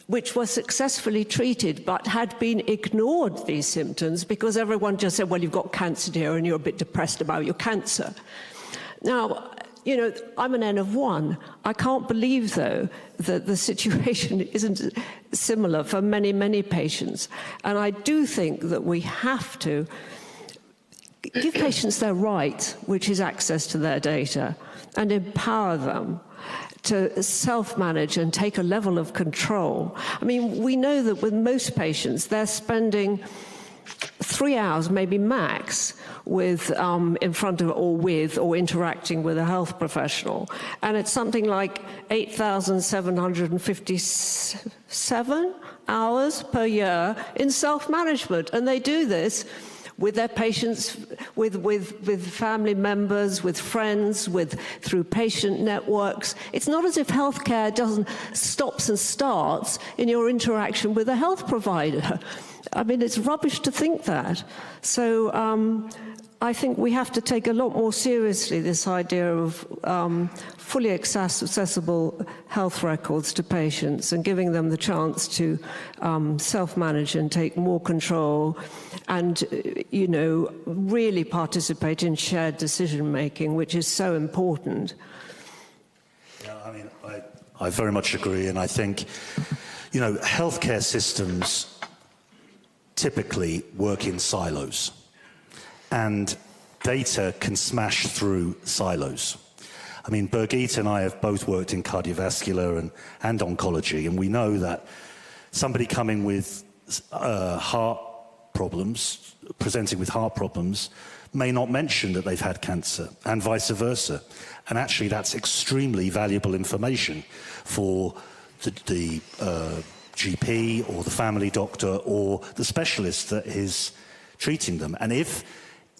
which were successfully treated but had been ignored, these symptoms, because everyone just said, well, you've got cancer here and you're a bit depressed about your cancer. Now, I'm an N of 1. I can't believe, though, that the situation isn't similar for many, many patients. And I do think that we have to give patients their right, which is access to their data, and empower them to self-manage and take a level of control. I mean, we know that with most patients, they're spending 3 hours, maybe max, with in front of or interacting with a health professional. And it's something like 8,757 hours per year in self-management. And they do this with their patients, with family members, with friends, through patient networks. It's not as if healthcare stops and starts in your interaction with a health provider. I mean, it's rubbish to think that. So I think we have to take a lot more seriously this idea of fully accessible health records to patients and giving them the chance to self-manage and take more control and, really participate in shared decision-making, which is so important. Yeah, I mean, I very much agree, and I think, healthcare systems typically work in silos, and data can smash through silos. I mean, Birgitte and I have both worked in cardiovascular and oncology, and we know that somebody coming with heart problems, presenting with heart problems, may not mention that they've had cancer, and vice versa. And actually, that's extremely valuable information for the GP or the family doctor or the specialist that is treating them. And if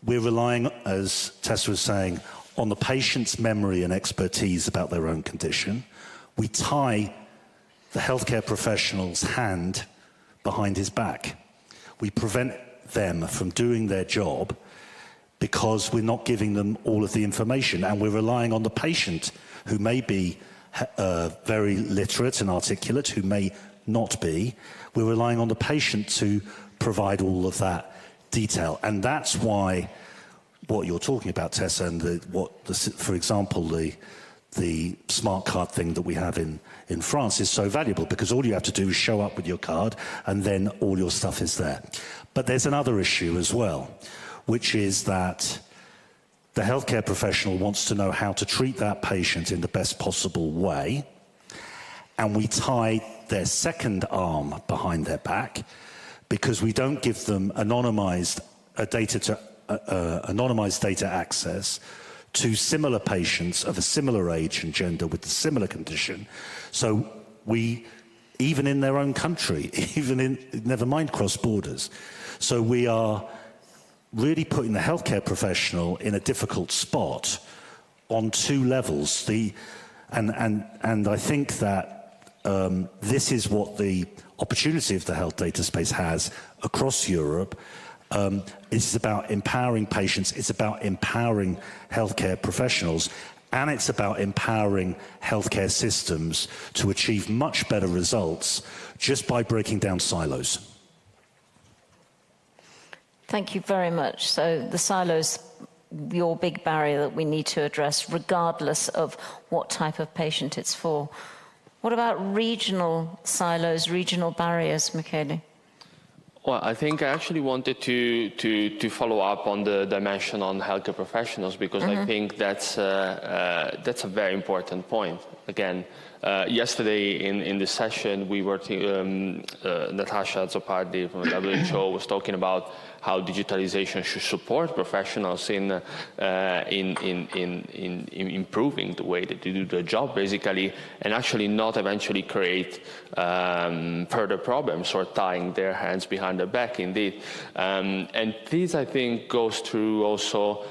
we're relying, as Tessa was saying, on the patient's memory and expertise about their own condition, we tie the healthcare professional's hand behind his back. We prevent them from doing their job because we're not giving them all of the information, and we're relying on the patient, who may be very literate and articulate, who may not be. We're relying on the patient to provide all of that detail. And that's why what you're talking about, Tessa, and for example, the smart card thing that we have in France is so valuable, because all you have to do is show up with your card and then all your stuff is there. But there's another issue as well, which is that the healthcare professional wants to know how to treat that patient in the best possible way. and we tie their second arm behind their back because we don't give them anonymized data access to similar patients of a similar age and gender with a similar condition. So we, even in their own country, never mind cross borders. So we are really putting the healthcare professional in a difficult spot on two levels. And I think that this is what the opportunity of the health data space has across Europe. It's about empowering patients, it's about empowering healthcare professionals, and it's about empowering healthcare systems to achieve much better results just by breaking down silos. Thank you very much. So the silos, your big barrier that we need to address regardless of what type of patient it's for. What about regional silos, regional barriers, Michele? Well, I think I actually wanted to follow up on the dimension on healthcare professionals because I think that's a very important point. Again, yesterday in the session, we were Natasha Zopardi from the WHO was talking about how digitalization should support professionals in improving the way that they do their job, basically, and actually not eventually create further problems or tying their hands behind their back, indeed. And this, I think, goes through also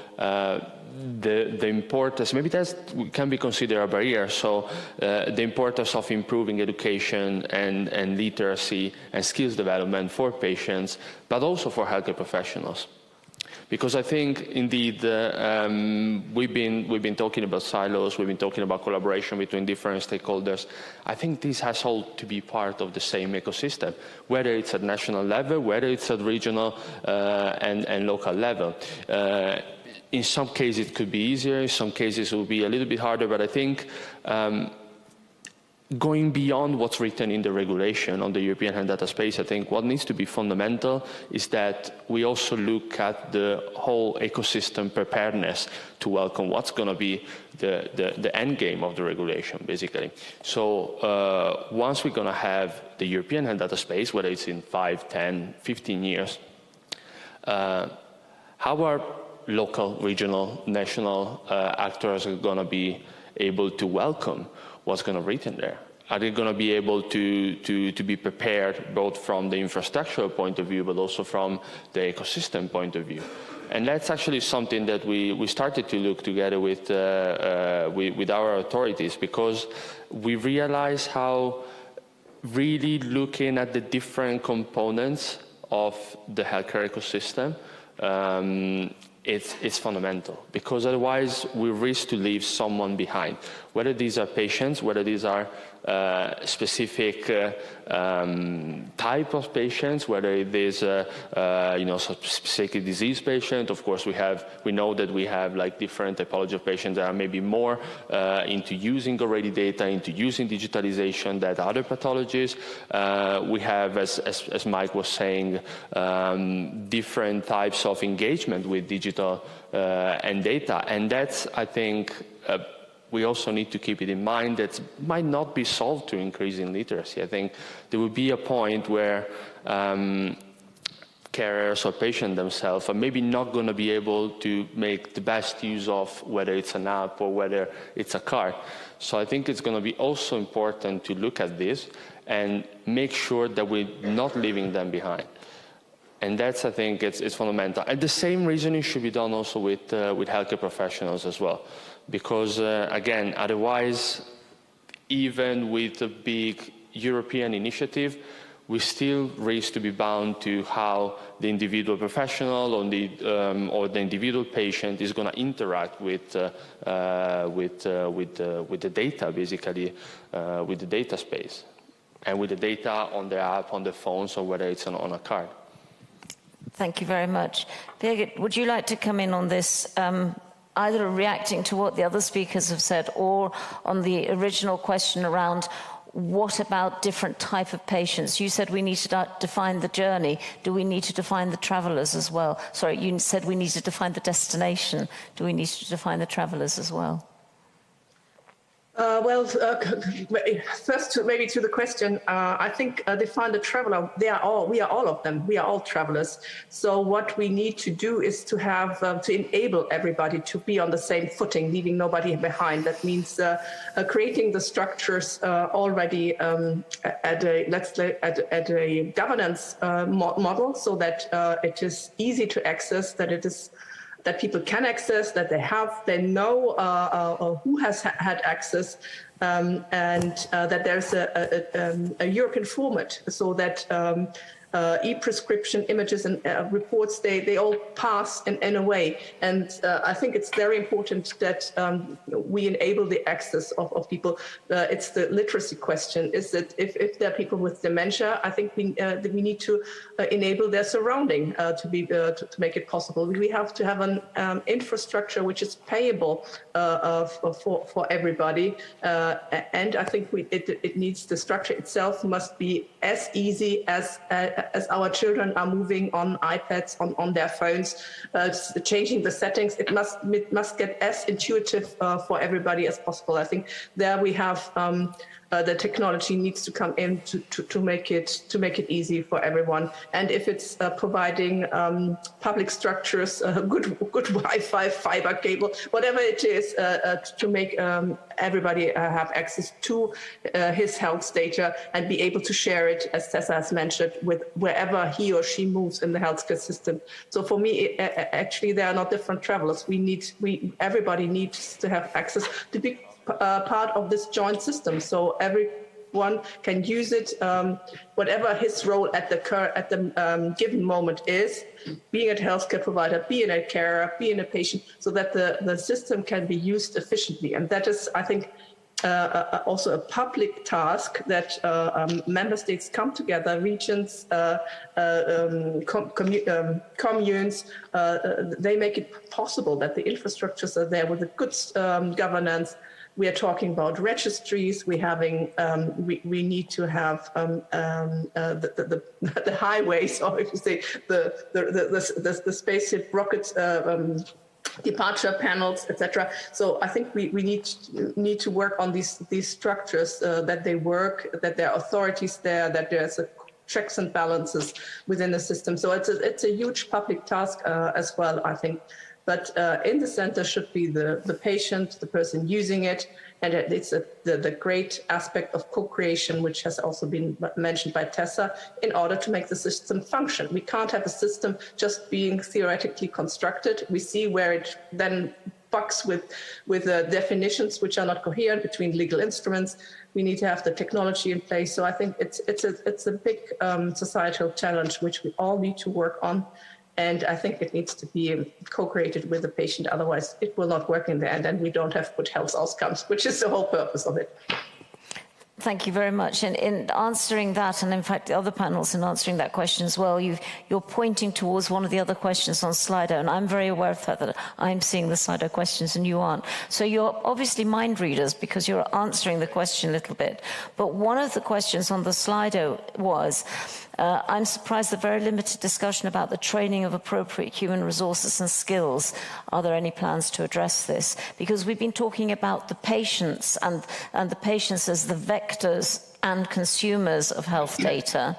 the importance, maybe that can be considered a barrier, so the importance of improving education and literacy and skills development for patients, but also for healthcare professionals. Because I think, indeed, we've been talking about silos, we've been talking about collaboration between different stakeholders. I think this has all to be part of the same ecosystem, whether it's at national level, whether it's at regional and local level. In some cases, it could be easier. In some cases, it will be a little bit harder. But I think going beyond what's written in the regulation on the European health data space, I think what needs to be fundamental is that we also look at the whole ecosystem preparedness to welcome what's going to be the end game of the regulation, basically. So once we're going to have the European health data space, whether it's in 5, 10, 15 years, how are local, regional, national actors are going to be able to welcome what's going to be written there? Are they going to be able to be prepared both from the infrastructural point of view, but also from the ecosystem point of view? And that's actually something that we started to look together with our authorities, because we realize how really looking at the different components of the healthcare ecosystem it's fundamental, because otherwise we risk to leave someone behind, whether these are patients, whether these are specific type of patients, whether it is specific disease patient. Of course, we know that we have like different typology of patients that are maybe more into using already data, into using digitalization than other pathologies. We have, as Mike was saying, different types of engagement with digital and data, and that's, I think, we also need to keep it in mind that might not be solved through increasing literacy. I think there will be a point where carers or patients themselves are maybe not going to be able to make the best use of whether it's an app or whether it's a card. So I think it's going to be also important to look at this and make sure that we're not leaving them behind. And that's, I think, it's fundamental. And the same reasoning should be done also with healthcare professionals as well. Because, again, otherwise, even with a big European initiative, we still risk to be bound to how the individual professional or the individual patient is going to interact with the data, basically, with the data space, and with the data on the app, on the phones, or whether it's on a card. Thank you very much. Birgit, would you like to come in on this, either reacting to what the other speakers have said or on the original question around what about different type of patients? You said we need to define the journey. Do we need to define the travelers as well? Sorry, you said we need to define the destination. Do we need to define the travelers as well? First, maybe to the question, I think define the traveler. We are all of them. We are all travelers. So what we need to do is to have to enable everybody to be on the same footing, leaving nobody behind. That means creating the structures already at a governance model, so that it is easy to access, that people can access, that they know who has had access, and that there's a European format, so that e-prescription images and reports, they all pass in a way. And I think it's very important that we enable the access of people. It's the literacy question, is that if there are people with dementia, I think we need to enable their surrounding to make it possible. We have to have an infrastructure which is payable for everybody. And I think it needs, the structure itself must be as easy as our children are moving on iPads, on their phones, changing the settings. It must get as intuitive for everybody as possible. I think there we have the technology needs to come in to make it easy for everyone. And if it's providing public structures, good Wi-Fi, fiber cable, whatever it is, to make everybody have access to his health data and be able to share it, as Tessa has mentioned, with wherever he or she moves in the healthcare system. So for me, actually, there are not different travelers. Everybody needs to have access to be part of this joint system, so everyone can use it, whatever his role at the given moment is, being a healthcare provider, being a carer, being a patient, so that the system can be used efficiently. And that is, I think, also a public task, that member states come together, regions, communes, they make it possible that the infrastructures are there with a good governance. We are talking about registries. We need to have the highways, or if you say the spaceship rockets, departure panels, etc. So I think we need to work on these structures, that they work, that there are authorities there, that there's checks and balances within the system. So it's a huge public task as well, I think. But in the center should be the patient, the person using it, and it's the great aspect of co-creation, which has also been mentioned by Tessa, in order to make the system function. We can't have a system just being theoretically constructed. We see where it then bugs with definitions which are not coherent between legal instruments. We need to have the technology in place. So I think it's a big societal challenge which we all need to work on. And I think it needs to be co-created with the patient. Otherwise, it will not work in the end, and we don't have good health outcomes, which is the whole purpose of it. Thank you very much. And in answering that, and in fact, the other panels in answering that question as well, you're pointing towards one of the other questions on Slido, and I'm very aware of that I'm seeing the Slido questions and you aren't. So you're obviously mind readers because you're answering the question a little bit. But one of the questions on the Slido was, I'm surprised the very limited discussion about the training of appropriate human resources and skills. Are there any plans to address this? Because we've been talking about the patients and the patients as the vectors and consumers of health data.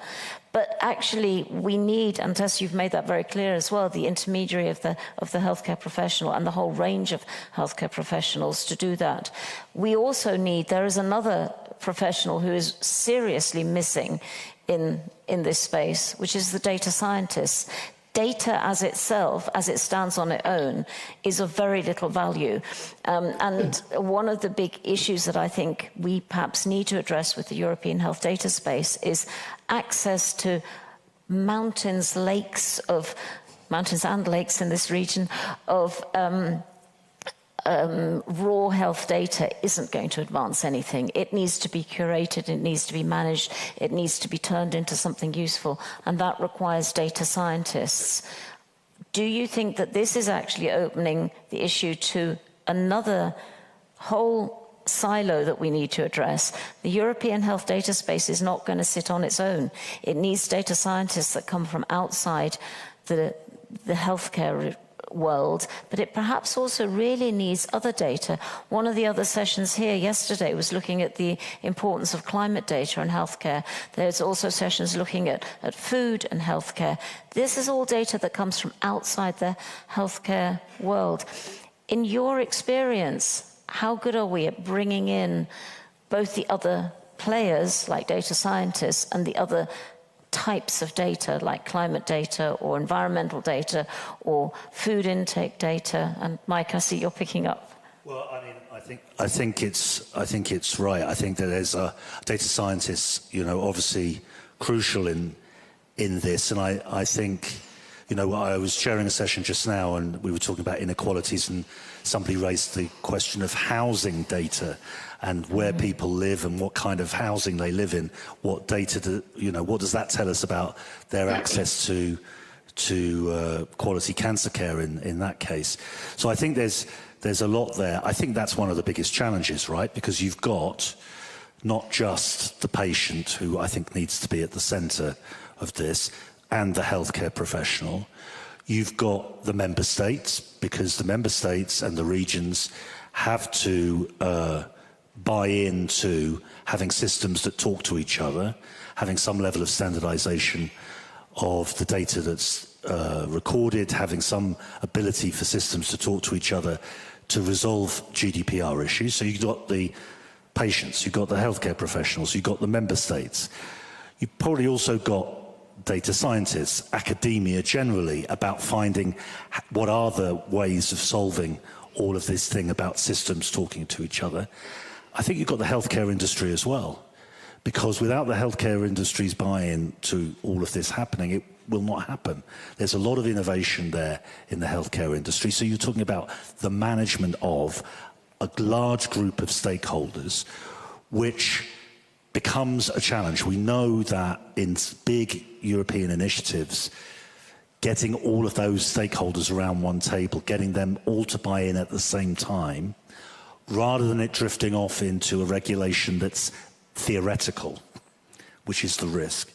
But actually, we need, and Tess, you've made that very clear as well, the intermediary of the healthcare professional and the whole range of healthcare professionals to do that. We also need, there is another professional who is seriously missing in this space, which is the data scientists. Data as itself, as it stands on its own, is of very little value. And one of the big issues that I think we perhaps need to address with the European health data space is access to mountains and lakes in this region of raw health data isn't going to advance anything. It needs to be curated, it needs to be managed, it needs to be turned into something useful, and that requires data scientists. Do you think that this is actually opening the issue to another whole silo that we need to address? The European health data space is not going to sit on its own. It needs data scientists that come from outside the healthcare world, but it perhaps also really needs other data. One of the other sessions here yesterday was looking at the importance of climate data in healthcare. There's also sessions looking at food and healthcare. This is all data that comes from outside the healthcare world. In your experience, how good are we at bringing in both the other players, like data scientists, and the other types of data, like climate data or environmental data or food intake data? And Mike, I see you're picking up. Well, I mean, I think it's right. I think that there's data scientists, you know, obviously crucial in this, and I think, you know, I was chairing a session just now, and we were talking about inequalities, and somebody raised the question of housing data and where people live and what kind of housing they live in. What data, what does that tell us about their access to quality cancer care in that case? So I think there's a lot there. I think that's one of the biggest challenges, right? Because you've got not just the patient, who I think needs to be at the centre of this, and the healthcare professional. You've got the member states, because the member states and the regions have to buy into having systems that talk to each other, having some level of standardization of the data that's recorded, having some ability for systems to talk to each other to resolve GDPR issues. So you've got the patients, you've got the healthcare professionals, you've got the member states. You've probably also got data scientists, academia generally, about finding what are the ways of solving all of this thing about systems talking to each other. I think you've got the healthcare industry as well, because without the healthcare industry's buy-in to all of this happening, it will not happen. There's a lot of innovation there in the healthcare industry. So you're talking about the management of a large group of stakeholders, which becomes a challenge. We know that in big European initiatives, getting all of those stakeholders around one table, getting them all to buy in at the same time, rather than it drifting off into a regulation that's theoretical, which is the risk.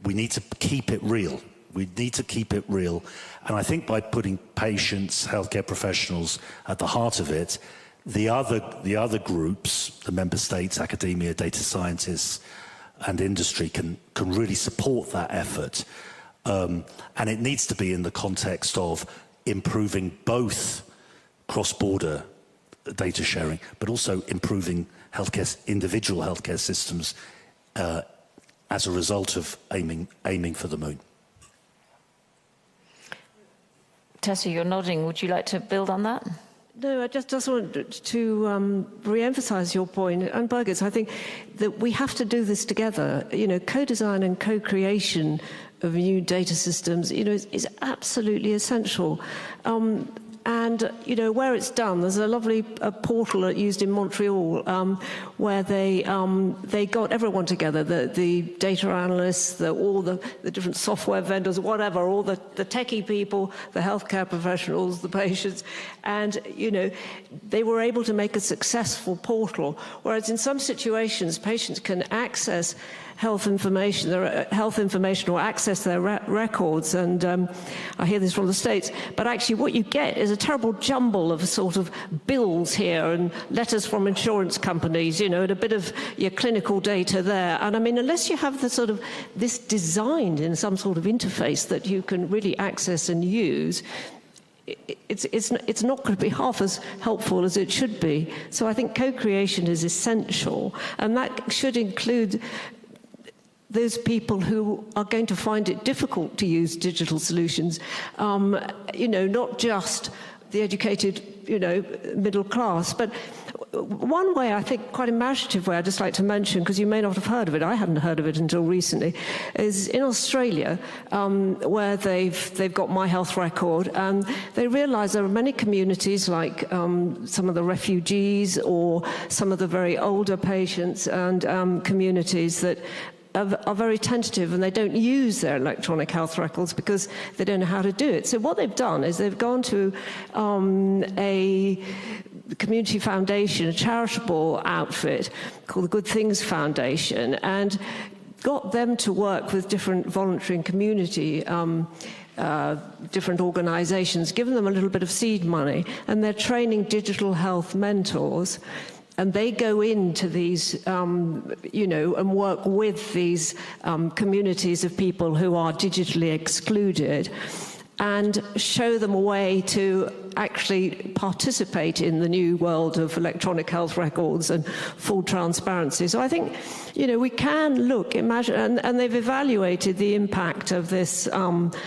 We need to keep it real. We need to keep it real. And I think by putting patients, healthcare professionals at the heart of it, the other groups, the member states, academia, data scientists, and industry can really support that effort. And it needs to be in the context of improving both cross-border data sharing, but also improving individual healthcare systems as a result of aiming for the moon. Tessa, you're nodding. Would you like to build on that? No, I just want to re-emphasize your point. And Birgit's, I think that we have to do this together. You know, co-design and co-creation of new data systems, is absolutely essential. And, where it's done, there's a lovely portal used in Montreal where they got everyone together, the data analysts, all the different software vendors, whatever, all the techie people, the healthcare professionals, the patients, and, they were able to make a successful portal, whereas in some situations, patients can access health information or access their records, and I hear this from the States, but actually what you get is a terrible jumble of sort of bills here and letters from insurance companies, and a bit of your clinical data there. And I mean, unless you have the sort of this designed in some sort of interface that you can really access and use, it's not going to be half as helpful as it should be. So I think co-creation is essential, and that should include those people who are going to find it difficult to use digital solutions, not just the educated, middle class. But one way, I think, quite imaginative way I'd just like to mention, because you may not have heard of it, I hadn't heard of it until recently, is in Australia, where they've got My Health Record, and they realise there are many communities, like some of the refugees or some of the very older patients and communities that are very tentative, and they don't use their electronic health records because they don't know how to do it. So what they've done is they've gone to a community foundation, a charitable outfit called the Good Things Foundation, and got them to work with different voluntary and community different organizations, given them a little bit of seed money, and they're training digital health mentors. And they go into these, you know, and work with these communities of people who are digitally excluded and show them a way to actually participate in the new world of electronic health records and full transparency. So I think, you know, we can look, imagine, and they've evaluated the impact of this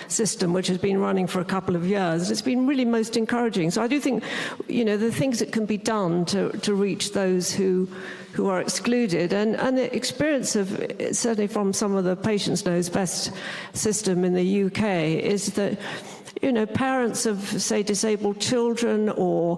system, which has been running for a couple of years. It's been really most encouraging. So I do think, you know, the things that can be done to reach those who are excluded, and the experience of, certainly from some of the Patients Knows Best system in the UK, is that, you know, parents of, say, disabled children or,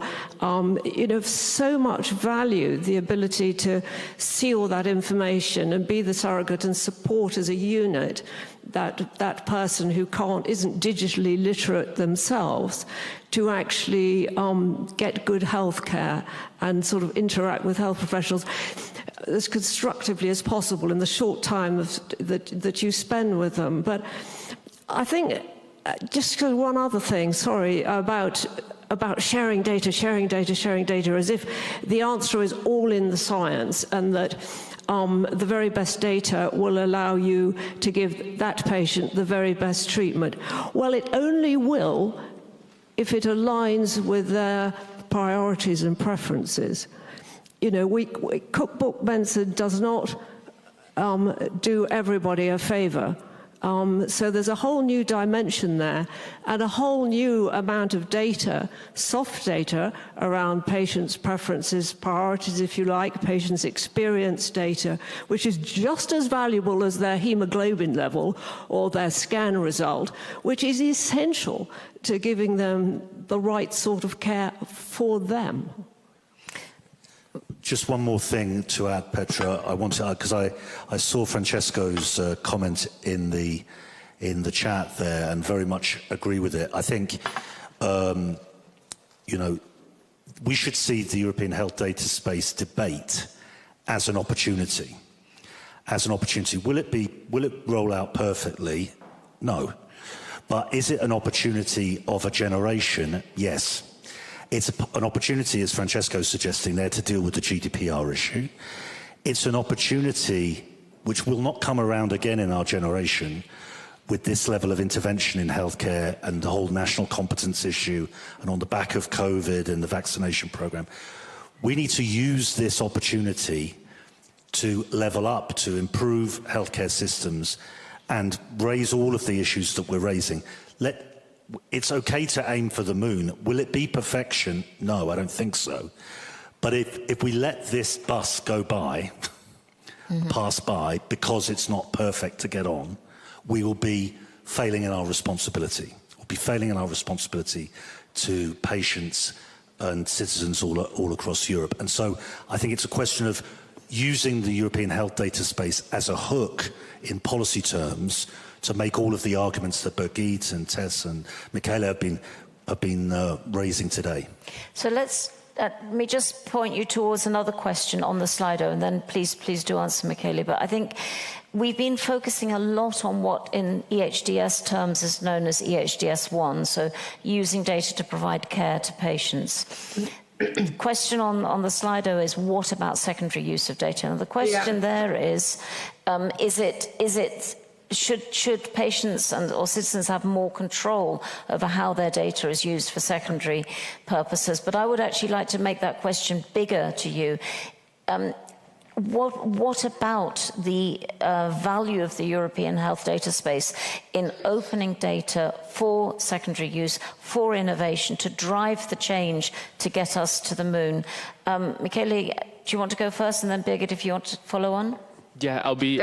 you know, so much value the ability to see all that information and be the surrogate and support as a unit that person who isn't digitally literate themselves to actually get good health care and sort of interact with health professionals as constructively as possible in the short time that you spend with them. But I think just one other thing, sorry, about sharing data, as if the answer is all in the science and that the very best data will allow you to give that patient the very best treatment. Well, it only will if it aligns with their priorities and preferences. You know, cookbook medicine does not do everybody a favor. So there's a whole new dimension there and a whole new amount of data, soft data, around patients' preferences, priorities, if you like, patients' experience data, which is just as valuable as their hemoglobin level or their scan result, which is essential to giving them the right sort of care for them. Just one more thing to add, Petra. I want to add, because I saw Francesco's comment in the chat there and very much agree with it. I think, you know, we should see the European health data space debate as an opportunity. As an opportunity. Will it roll out perfectly? No. But is it an opportunity of a generation? Yes. It's an opportunity, as Francesco's suggesting there, to deal with the GDPR issue. It's an opportunity which will not come around again in our generation with this level of intervention in healthcare and the whole national competence issue and on the back of COVID and the vaccination program. We need to use this opportunity to level up, to improve healthcare systems and raise all of the issues that we're raising. It's okay to aim for the moon. Will it be perfection? No, I don't think so. But if we let this bus go by, pass by, because it's not perfect to get on, we will be failing in our responsibility. We'll be failing in our responsibility to patients and citizens all across Europe. And so I think it's a question of using the European health data space as a hook in policy terms to make all of the arguments that Birgit and Tess and Michaela have been raising today. So let me just point you towards another question on the Slido, and then please do answer, Michaela. But I think we've been focusing a lot on what in EHDS terms is known as EHDS1, so using data to provide care to patients. The question on the Slido is, what about secondary use of data? And the question there is should patients or citizens have more control over how their data is used for secondary purposes? But I would actually like to make that question bigger to you. What about the value of the European health data space in opening data for secondary use, for innovation, to drive the change to get us to the moon? Michele, do you want to go first, and then Birgit, if you want to follow on? Yeah, I'll be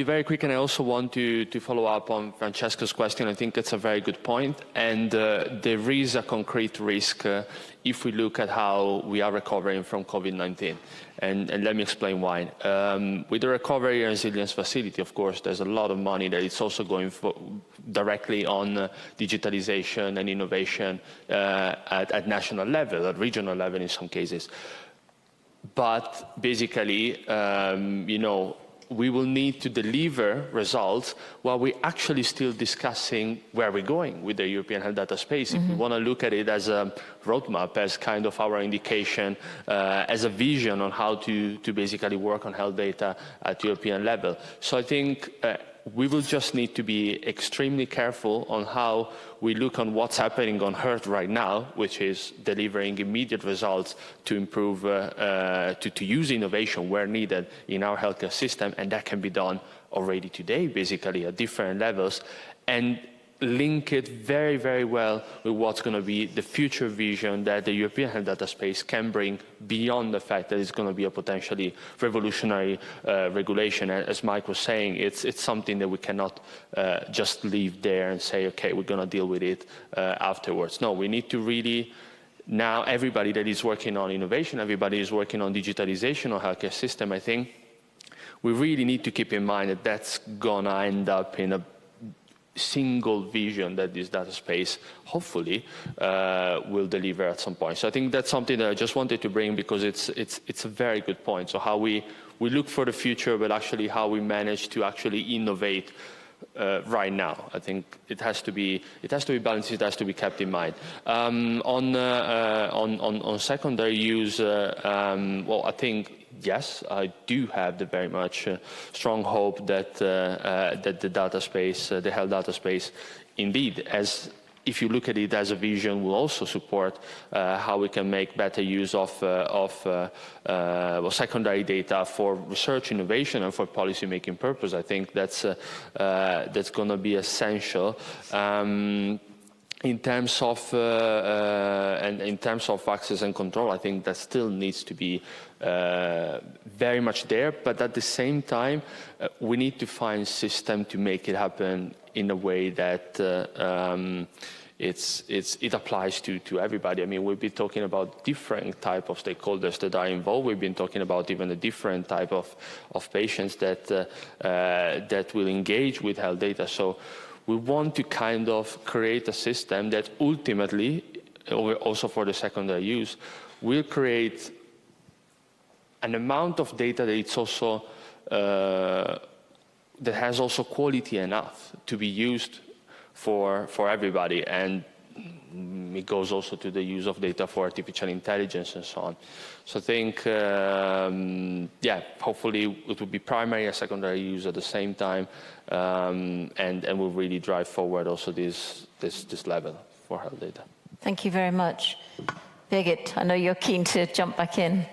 very quick, and I also want to follow up on Francesco's question. I think that's a very good point, and there is a concrete risk if we look at how we are recovering from COVID-19, and let me explain why. With the Recovery and Resilience Facility, of course, there's a lot of money that it's also going directly on digitalization and innovation at national level, at regional level in some cases. But basically, you know, we will need to deliver results while we're actually still discussing where we're going with the European health data space. If we want to look at it as a roadmap, as kind of our indication, as a vision on how to basically work on health data at European level. So I think we will just need to be extremely careful on how we look on what's happening on Earth right now, which is delivering immediate results to improve, to use innovation where needed in our healthcare system, and that can be done already today, basically at different levels, and link it very, very well with what's going to be the future vision that the European health data space can bring beyond the fact that it's going to be a potentially revolutionary regulation. As Mike was saying, it's something that we cannot just leave there and say, okay, we're going to deal with it afterwards. No, we need to really, now everybody that is working on innovation, everybody is working on digitalization of healthcare system, I think we really need to keep in mind that that's going to end up in a single vision that this data space hopefully will deliver at some point. So I think that's something that I just wanted to bring because it's a very good point. So how we look for the future, but actually how we manage to actually innovate right now. I think it has to be balanced. It has to be kept in mind. On secondary use, well, I think. Yes, I do have the very much strong hope that the data space, the health data space, indeed, as if you look at it as a vision, will also support how we can make better use of secondary data for research, innovation, and for policy-making purpose. I think that's going to be essential. In terms of access and control, I think that still needs to be very much there. But at the same time, we need to find a system to make it happen in a way that it applies to everybody. I mean, we've been talking about different type of stakeholders that are involved. We've been talking about even a different type of patients that will engage with health data. So we want to kind of create a system that ultimately, also for the secondary use, will create an amount of data that it's also that has also quality enough to be used for everybody, and it goes also to the use of data for artificial intelligence and so on. So I think, yeah, hopefully it will be primary and secondary use at the same time, and will really drive forward also this level for health data. Thank you very much. Birgit, I know you're keen to jump back in.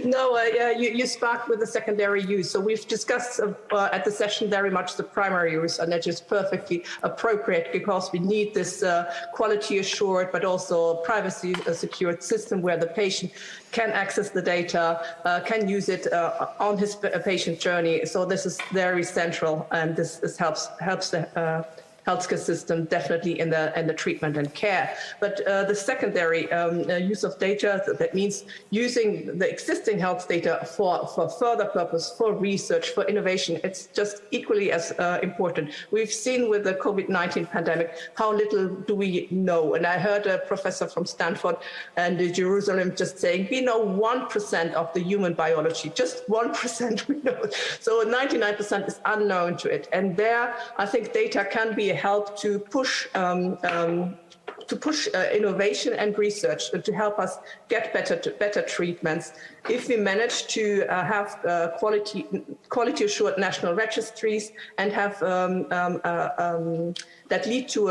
No, you sparked with the secondary use. So we've discussed at the session very much the primary use, and that is perfectly appropriate because we need this quality assured, but also privacy secured system where the patient can access the data, can use it on his patient journey. So this is very central, and this helps the healthcare system definitely in the treatment and care. But the secondary use of data, that means using the existing health data for further purpose, for research, for innovation, it's just equally as important. We've seen with the COVID-19 pandemic how little do we know. And I heard a professor from Stanford and Jerusalem just saying, we know 1% of the human biology, just 1% we know. So 99% is unknown to it. And there, I think data can be a help to push innovation and research to help us get better treatments. If we manage to have quality assured national registries and have that lead to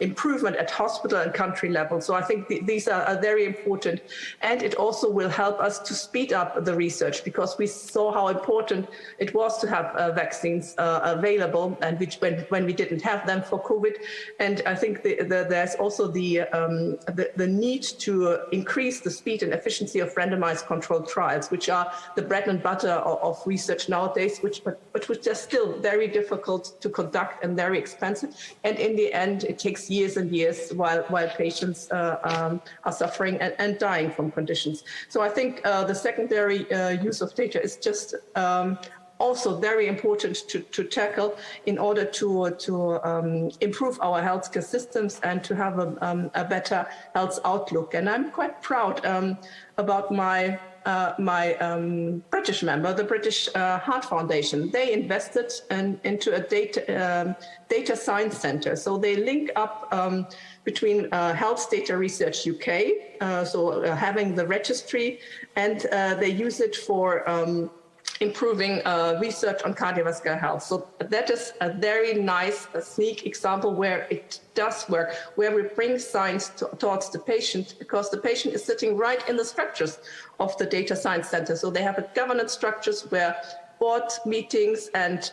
improvement at hospital and country level. So I think these are very important, and it also will help us to speed up the research because we saw how important it was to have vaccines available, and when we didn't have them for COVID. And I think there's also the need to increase the speed and efficiency of randomized controlled trials, which are the bread and butter of research nowadays, but which are still very difficult to conduct and very expensive. And in the end, it takes years and years while patients are suffering and dying from conditions. So I think the secondary use of data is just also very important to tackle in order to improve our healthcare systems and to have a better health outlook. And I'm quite proud about my British member, the British Heart Foundation, they invested into a data science center. So they link up between Health Data Research UK, having the registry, and they use it for improving research on cardiovascular health. So that is a very nice sneak example where it does work, where we bring science towards the patient, because the patient is sitting right in the structures of the data science center. So they have a governance structures where board meetings and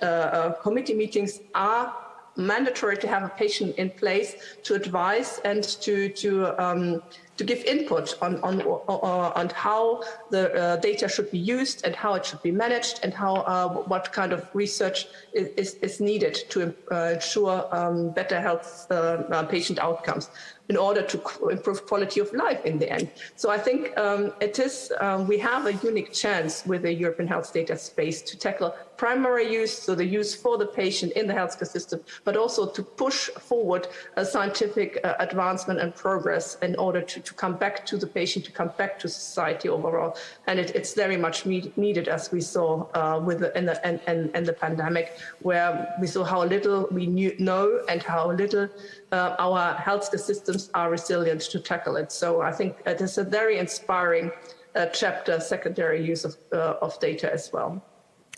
committee meetings are mandatory to have a patient in place to advise and to give input on how the data should be used and how it should be managed and how what kind of research is needed to ensure better health patient outcomes in order to improve quality of life in the end. So I think we have a unique chance with the European health data space to tackle primary use, so the use for the patient in the healthcare system, but also to push forward a scientific advancement and progress in order to come back to the patient, to come back to society overall. And it's very much needed, as we saw in the pandemic, where we saw how little we know and how little our healthcare systems are resilient to tackle it. So I think it is a very inspiring chapter, secondary use of data as well.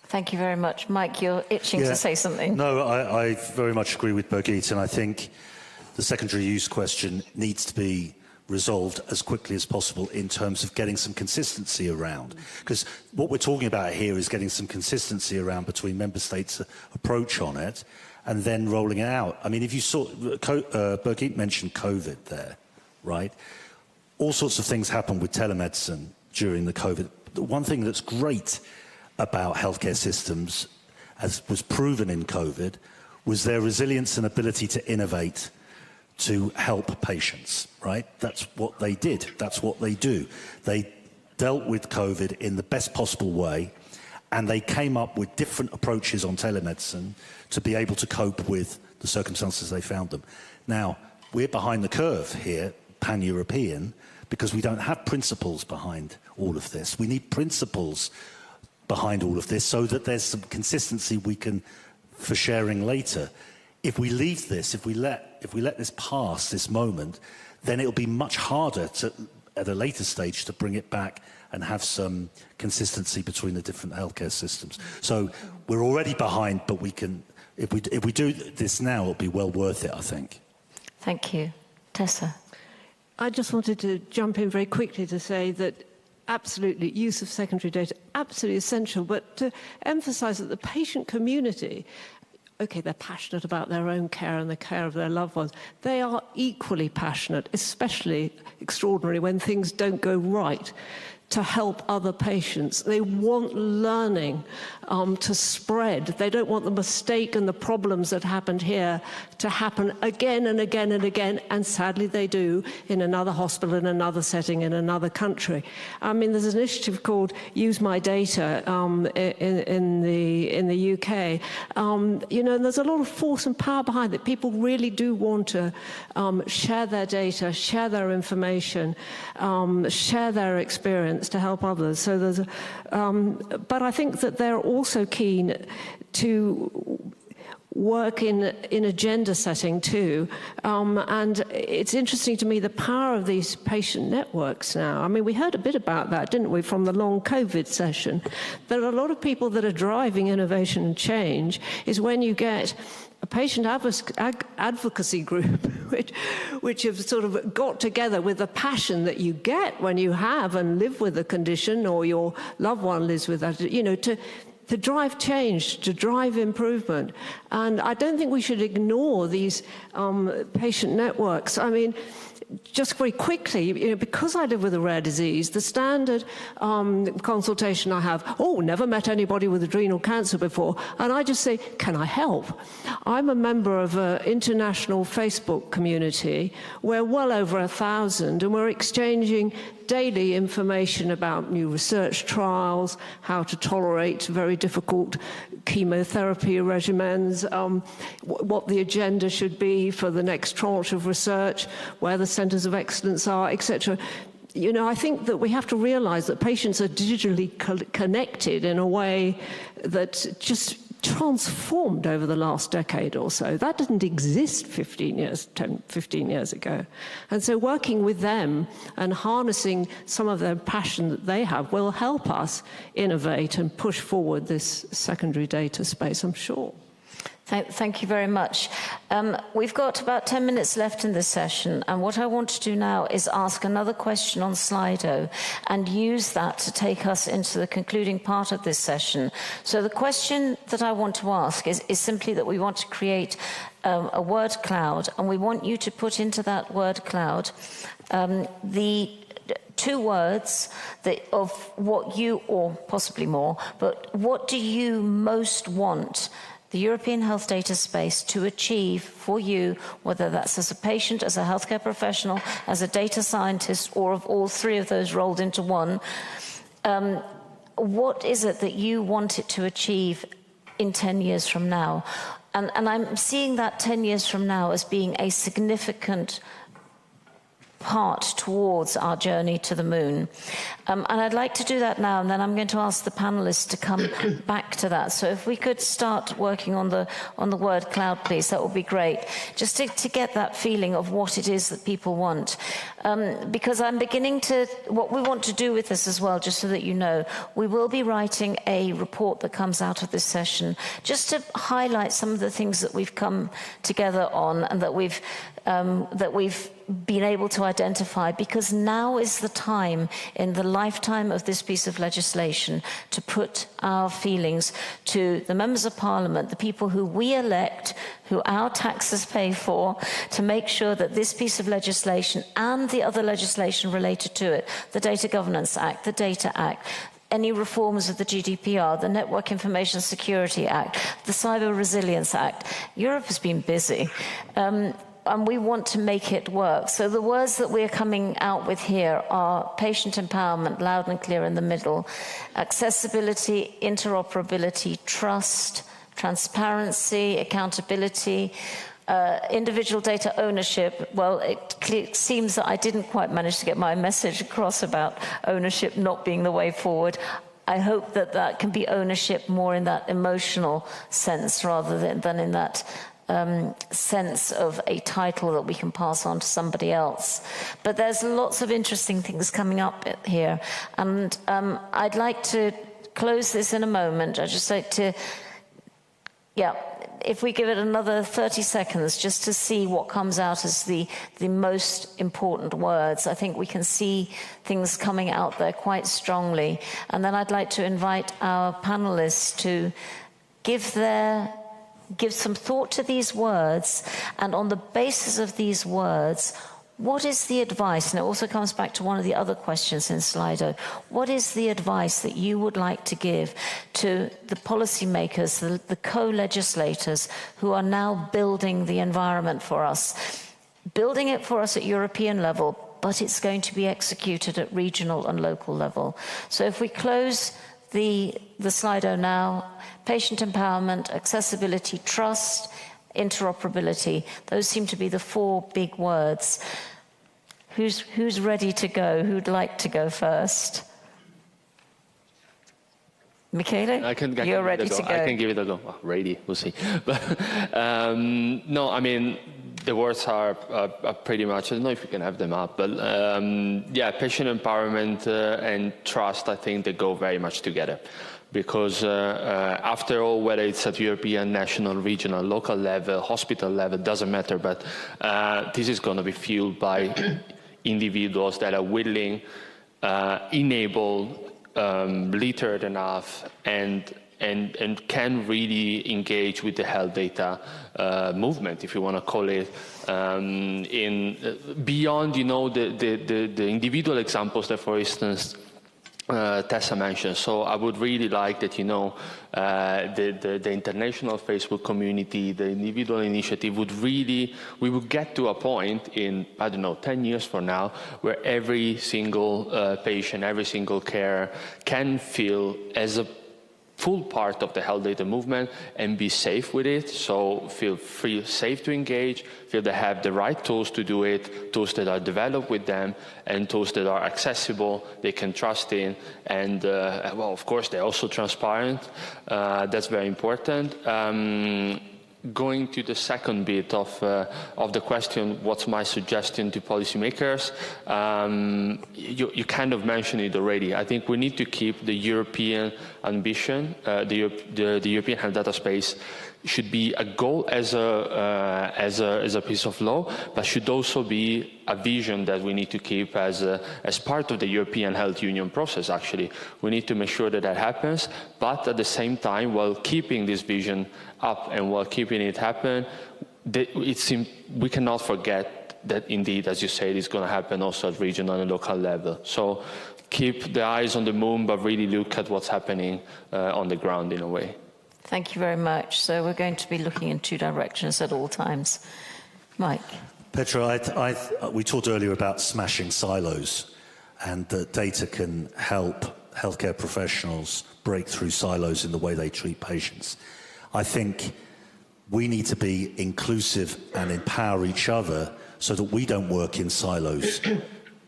Thank you very much. Mike, you're itching to say something. No, I very much agree with Birgit, and I think the secondary use question needs to be resolved as quickly as possible in terms of getting some consistency around. Because what we're talking about here is getting some consistency around between member states' approach on it and then rolling it out. I mean, if you saw, Birgit mentioned COVID there, right? All sorts of things happened with telemedicine during the COVID. The one thing that's great about healthcare systems, as was proven in COVID, was their resilience and ability to innovate to help patients, right? That's what they did. That's what they do. They dealt with COVID in the best possible way, and they came up with different approaches on telemedicine to be able to cope with the circumstances they found them. Now, we're behind the curve here, pan-European, because we don't have principles behind all of this. We need principles behind all of this so that there's some consistency we can for sharing later. If we leave this, if we let this pass, this moment, then it'll be much harder to, at a later stage, to bring it back and have some consistency between the different healthcare systems. So we're already behind, but we can, if we do this now, it'll be well worth it, I think. Thank you. Tessa. I just wanted to jump in very quickly to say that absolutely, use of secondary data, absolutely essential, but to emphasize that the patient community, okay, they're passionate about their own care and the care of their loved ones. They are equally passionate, especially extraordinary when things don't go right, to help other patients. They want learning to spread. They don't want the mistake and the problems that happened here to happen again and again and again, and sadly they do in another hospital, in another setting, in another country. I mean, there's an initiative called Use My Data in the UK. You know, and there's a lot of force and power behind it. People really do want to share their data, share their information, share their experience to help others. So there's but I think that they're also keen to work in agenda setting too. And it's interesting to me the power of these patient networks now. I mean, we heard a bit about that, didn't we, from the long COVID session. There are a lot of people that are driving innovation and change is when you get a patient advocacy group, which have sort of got together with the passion that you get when you have and live with a condition or your loved one lives with that, you know, to drive change, to drive improvement. And I don't think we should ignore these patient networks. I mean, just very quickly, you know, because I live with a rare disease, the standard consultation I have, never met anybody with adrenal cancer before, and I just say, can I help? I'm a member of an international Facebook community. We're well over 1,000, and we're exchanging daily information about new research trials, how to tolerate very difficult chemotherapy regimens, what the agenda should be for the next tranche of research, where the centres of excellence are, etc. you know, I think that we have to realize that patients are digitally connected in a way that just transformed over the last decade or so. That didn't exist 15 years ago. And so working with them and harnessing some of their passion that they have will help us innovate and push forward this secondary data space, I'm sure. Thank you very much. We've got about 10 minutes left in this session, and what I want to do now is ask another question on Slido and use that to take us into the concluding part of this session. So the question that I want to ask is simply that we want to create a word cloud, and we want you to put into that word cloud the 2 words of what you, or possibly more, but what do you most want the European health data space to achieve for you, whether that's as a patient, as a healthcare professional, as a data scientist, or of all 3 of those rolled into one. What is it that you want it to achieve in 10 years from now? And I'm seeing that 10 years from now as being a significant part towards our journey to the moon. And I'd like to do that now, and then I'm going to ask the panelists to come back to that. So if we could start working on the word cloud, please, that would be great. Just to get that feeling of what it is that people want. Because I'm beginning to, what we want to do with this as well, just so that you know, we will be writing a report that comes out of this session, just to highlight some of the things that we've come together on and that we've been able to identify, because now is the time in the lifetime of this piece of legislation to put our feelings to the members of parliament, the people who we elect, who our taxes pay for, to make sure that this piece of legislation and the other legislation related to it, the Data Governance Act, the Data Act, any reforms of the GDPR, the Network Information Security Act, the Cyber Resilience Act. Europe has been busy. And we want to make it work. So the words that we're coming out with here are patient empowerment, loud and clear in the middle, accessibility, interoperability, trust, transparency, accountability, individual data ownership. Well, it seems that I didn't quite manage to get my message across about ownership not being the way forward. I hope that that can be ownership more in that emotional sense rather than in that sense of a title that we can pass on to somebody else. But there's lots of interesting things coming up here, and I'd like to close this in a moment. I'd just like to, if we give it another 30 seconds just to see what comes out as the most important words. I think we can see things coming out there quite strongly. And then I'd like to invite our panelists to give some thought to these words, and on the basis of these words, what is the advice? And it also comes back to one of the other questions in Slido. What is the advice that you would like to give to the policymakers, the co-legislators who are now building the environment for us, building it for us at European level, but it's going to be executed at regional and local level? So if we close the Slido now, patient empowerment, accessibility, trust, interoperability. Those seem to be the 4 big words. Who's ready to go? Who'd like to go first? Michele? You're ready to go. I can give it a go. Well, ready, we'll see. But no, I mean, the words are pretty much, I don't know if you can have them up, but patient empowerment and trust, I think they go very much together. Because after all, whether it's at European, national, regional, local level, hospital level, doesn't matter, but this is going to be fueled by individuals that are willing, enabled, literate enough, and can really engage with the health data movement, if you want to call it, beyond, the individual examples that, for instance, Tessa mentioned. So I would really like that, the international Facebook community, the individual initiative we would get to a point in, 10 years from now, where every single patient, every single carer can feel as a full part of the health data movement and be safe with it. So feel safe to engage, feel they have the right tools to do it, tools that are developed with them, and tools that are accessible, they can trust in, and well, of course, they're also transparent. That's very important. Going to the second bit of the question, what's my suggestion to policymakers? You kind of mentioned it already. I think we need to keep the European ambition. The European health data space should be a goal as a piece of law, but should also be a vision that we need to keep as part of the European Health Union process, actually. We need to make sure that that happens, but at the same time, while keeping this vision up and while keeping it happen, we cannot forget that indeed, as you said, it's going to happen also at regional and local level. So keep the eyes on the moon, but really look at what's happening on the ground in a way. Thank you very much. So we're going to be looking in two directions at all times. Mike. Petra, we talked earlier about smashing silos, and that data can help healthcare professionals break through silos in the way they treat patients. I think we need to be inclusive and empower each other so that we don't work in silos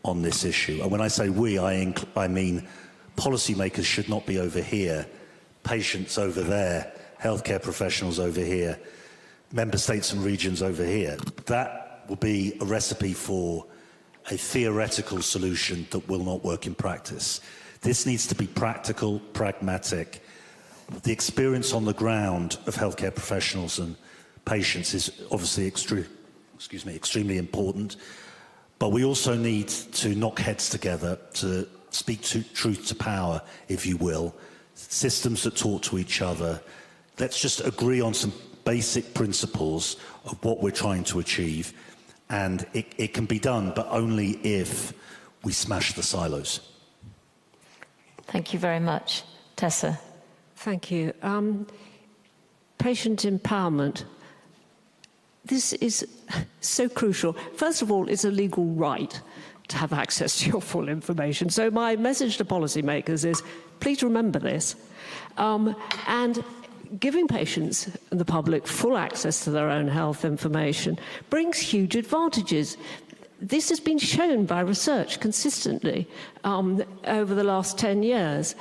on this issue. And when I say we, I mean policymakers should not be over here, patients over there, healthcare professionals over here, member states and regions over here. That will be a recipe for a theoretical solution that will not work in practice. This needs to be practical, pragmatic. The experience on the ground of healthcare professionals and patients is obviously extremely important, but we also need to knock heads together to speak truth to power, if you will, systems that talk to each other. Let's just agree on some basic principles of what we're trying to achieve, and it can be done, but only if we smash the silos. Thank you very much. Tessa. Thank you. Patient empowerment. This is so crucial. First of all, it's a legal right to have access to your full information. So my message to policymakers is, please remember this. And giving patients and the public full access to their own health information brings huge advantages. This has been shown by research consistently over the last 10 years.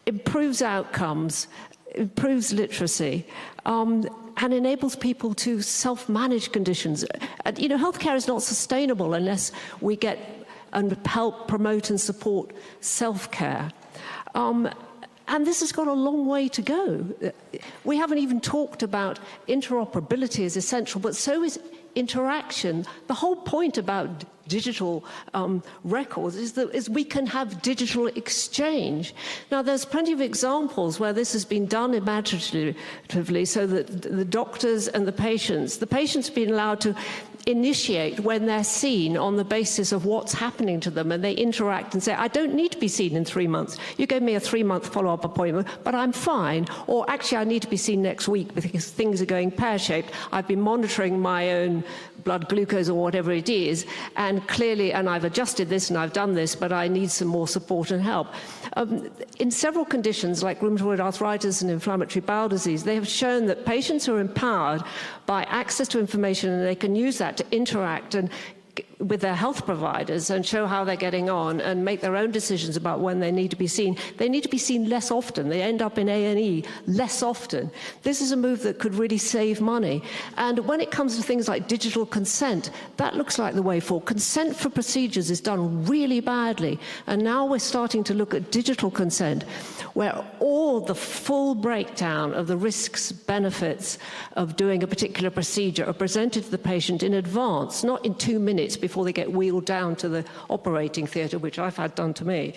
Improves outcomes, improves literacy, and enables people to self-manage conditions. You know, healthcare is not sustainable unless we get and help promote and support self-care. And this has got a long way to go. We haven't even talked about interoperability is essential, but so is interaction. The whole point about digital records is we can have digital exchange. Now, there's plenty of examples where this has been done imaginatively so that the doctors and the patients have been allowed to initiate when they're seen on the basis of what's happening to them, and they interact and say, I don't need to be seen in 3 months. You gave me a 3-month follow-up appointment, but I'm fine. Or actually, I need to be seen next week because things are going pear-shaped. I've been monitoring my own blood glucose or whatever it is, and clearly, and I've adjusted this and I've done this, but I need some more support and help. In several conditions like rheumatoid arthritis and inflammatory bowel disease, they have shown that patients who are empowered by access to information, and they can use that to interact and with their health providers and show how they're getting on and make their own decisions about when they need to be seen. They need to be seen less often. They end up in A&E less often. This is a move that could really save money. And when it comes to things like digital consent, that looks like the way forward. Consent for procedures is done really badly. And now we're starting to look at digital consent, where all the full breakdown of the risks, benefits of doing a particular procedure are presented to the patient in advance, not in 2 minutes before they get wheeled down to the operating theatre, which I've had done to me.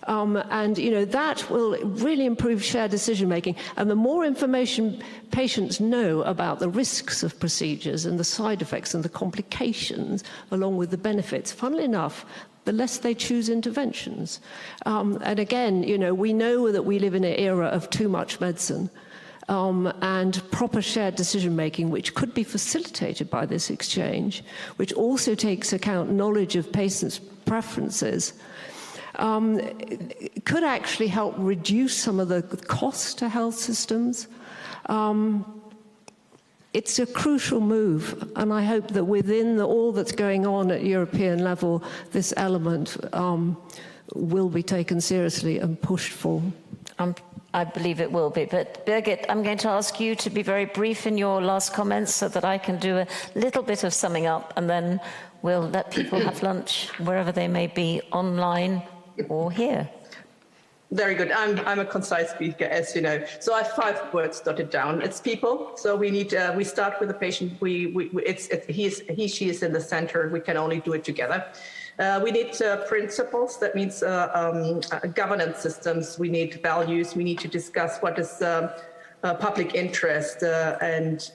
And, you know, that will really improve shared decision-making. And the more information patients know about the risks of procedures and the side effects and the complications, along with the benefits, funnily enough, the less they choose interventions. And again, you know, we know that we live in an era of too much medicine. And proper shared decision-making, which could be facilitated by this exchange, which also takes account knowledge of patients' preferences. could actually help reduce some of the cost to health systems. It's a crucial move, and I hope that within all that's going on at European level, this element will be taken seriously and pushed for. I believe it will be. But Birgit, I'm going to ask you to be very brief in your last comments so that I can do a little bit of summing up, and then we'll let people have lunch wherever they may be, online or here. Very good. I'm a concise speaker, as you know. So I have 5 words dotted down. It's people. So we need. We start with the patient. She is in the center. We can only do it together. We need principles. That means governance systems. We need values. We need to discuss what is public interest, and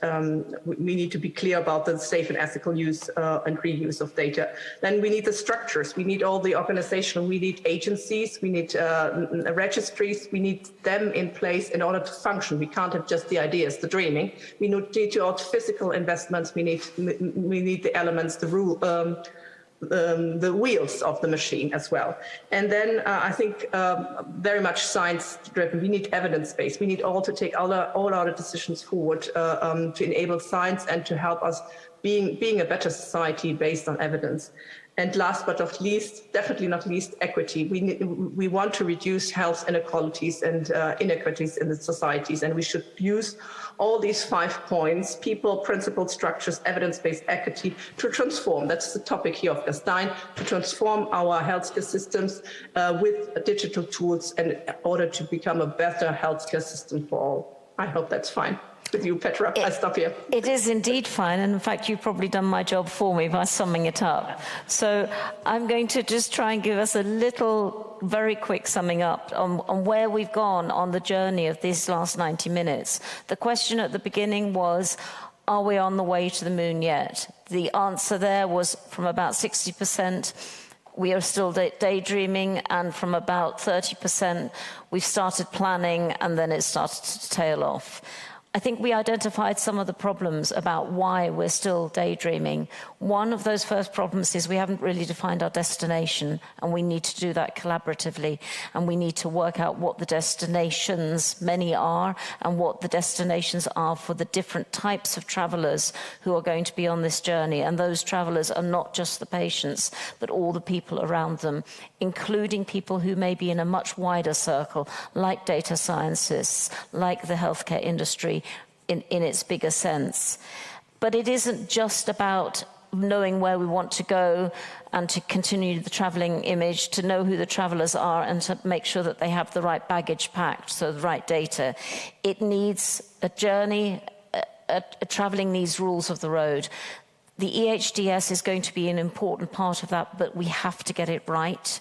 we need to be clear about the safe and ethical use and reuse of data. Then we need the structures. We need all the organization. We need agencies. We need registries. We need them in place in order to function. We can't have just the ideas, the dreaming. We need to add physical investments. We need the elements, the rule. The wheels of the machine as well. And then I think very much science-driven. We need evidence-based. We need all to take all our decisions forward to enable science and to help us being a better society based on evidence. And last but not least, definitely not least, equity. We want to reduce health inequalities and inequities in the societies, and we should use all these 5 points: people, principles, structures, evidence-based, equity, to transform. That's the topic here of Gastein, to transform our healthcare systems with digital tools in order to become a better healthcare system for all. I hope that's fine. With you, Petra. I stop here. It is indeed fine, and in fact, you've probably done my job for me by summing it up. So I'm going to just try and give us a little, very quick summing up on where we've gone on the journey of these last 90 minutes. The question at the beginning was, are we on the way to the moon yet? The answer there was from about 60%. We are still daydreaming, and from about 30%, we've started planning, and then it started to tail off. I think we identified some of the problems about why we're still daydreaming. One of those first problems is we haven't really defined our destination, and we need to do that collaboratively, and we need to work out what the destinations, many are, and what the destinations are for the different types of travelers who are going to be on this journey. And those travelers are not just the patients, but all the people around them, including people who may be in a much wider circle, like data scientists, like the healthcare industry, in its bigger sense. But it isn't just about knowing where we want to go and to continue the traveling image, to know who the travelers are and to make sure that they have the right baggage packed, so the right data. It needs a journey, traveling needs rules of the road. The EHDS is going to be an important part of that, but we have to get it right.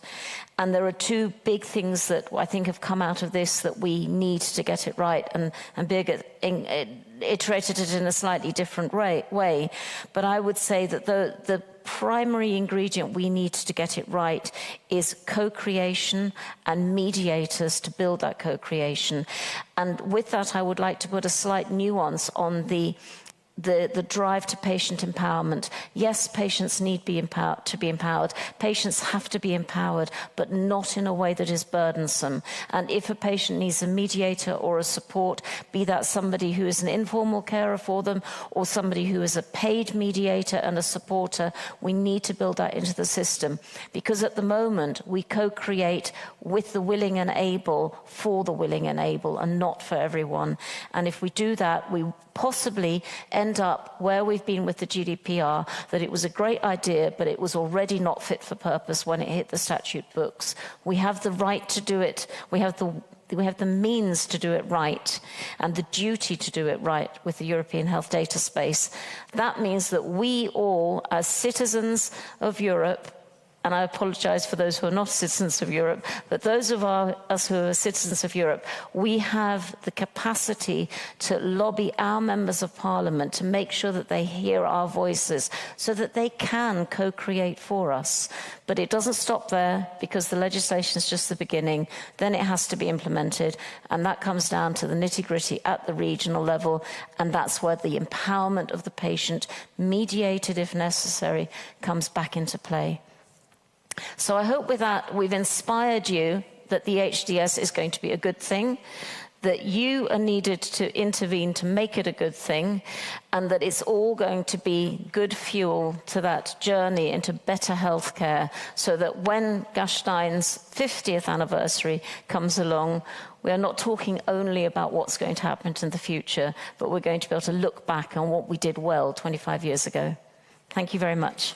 And there are 2 big things that I think have come out of this that we need to get it right. And Birgit iterated it in a slightly different way. But I would say that the primary ingredient we need to get it right is co-creation and mediators to build that co-creation. And with that, I would like to put a slight nuance on the drive to patient empowerment. Yes, patients need to be empowered. Patients have to be empowered, but not in a way that is burdensome. And if a patient needs a mediator or a support, be that somebody who is an informal carer for them or somebody who is a paid mediator and a supporter, we need to build that into the system. Because at the moment, we co-create with the willing and able for the willing and able, and not for everyone. And if we do that, we possibly end up where we've been with the GDPR, that it was a great idea, but it was already not fit for purpose when it hit the statute books. We have the right to do it. We have the means to do it right and the duty to do it right with the European health data space. That means that we all, as citizens of Europe, and I apologize for those who are not citizens of Europe, but those of us who are citizens of Europe, we have the capacity to lobby our members of parliament to make sure that they hear our voices so that they can co-create for us. But it doesn't stop there, because the legislation is just the beginning. Then it has to be implemented, and that comes down to the nitty-gritty at the regional level, and that's where the empowerment of the patient, mediated if necessary, comes back into play. So I hope with that we've inspired you that the HDS is going to be a good thing, that you are needed to intervene to make it a good thing, and that it's all going to be good fuel to that journey into better healthcare, so that when Gastein's 50th anniversary comes along, we are not talking only about what's going to happen in the future, but we're going to be able to look back on what we did well 25 years ago. Thank you very much.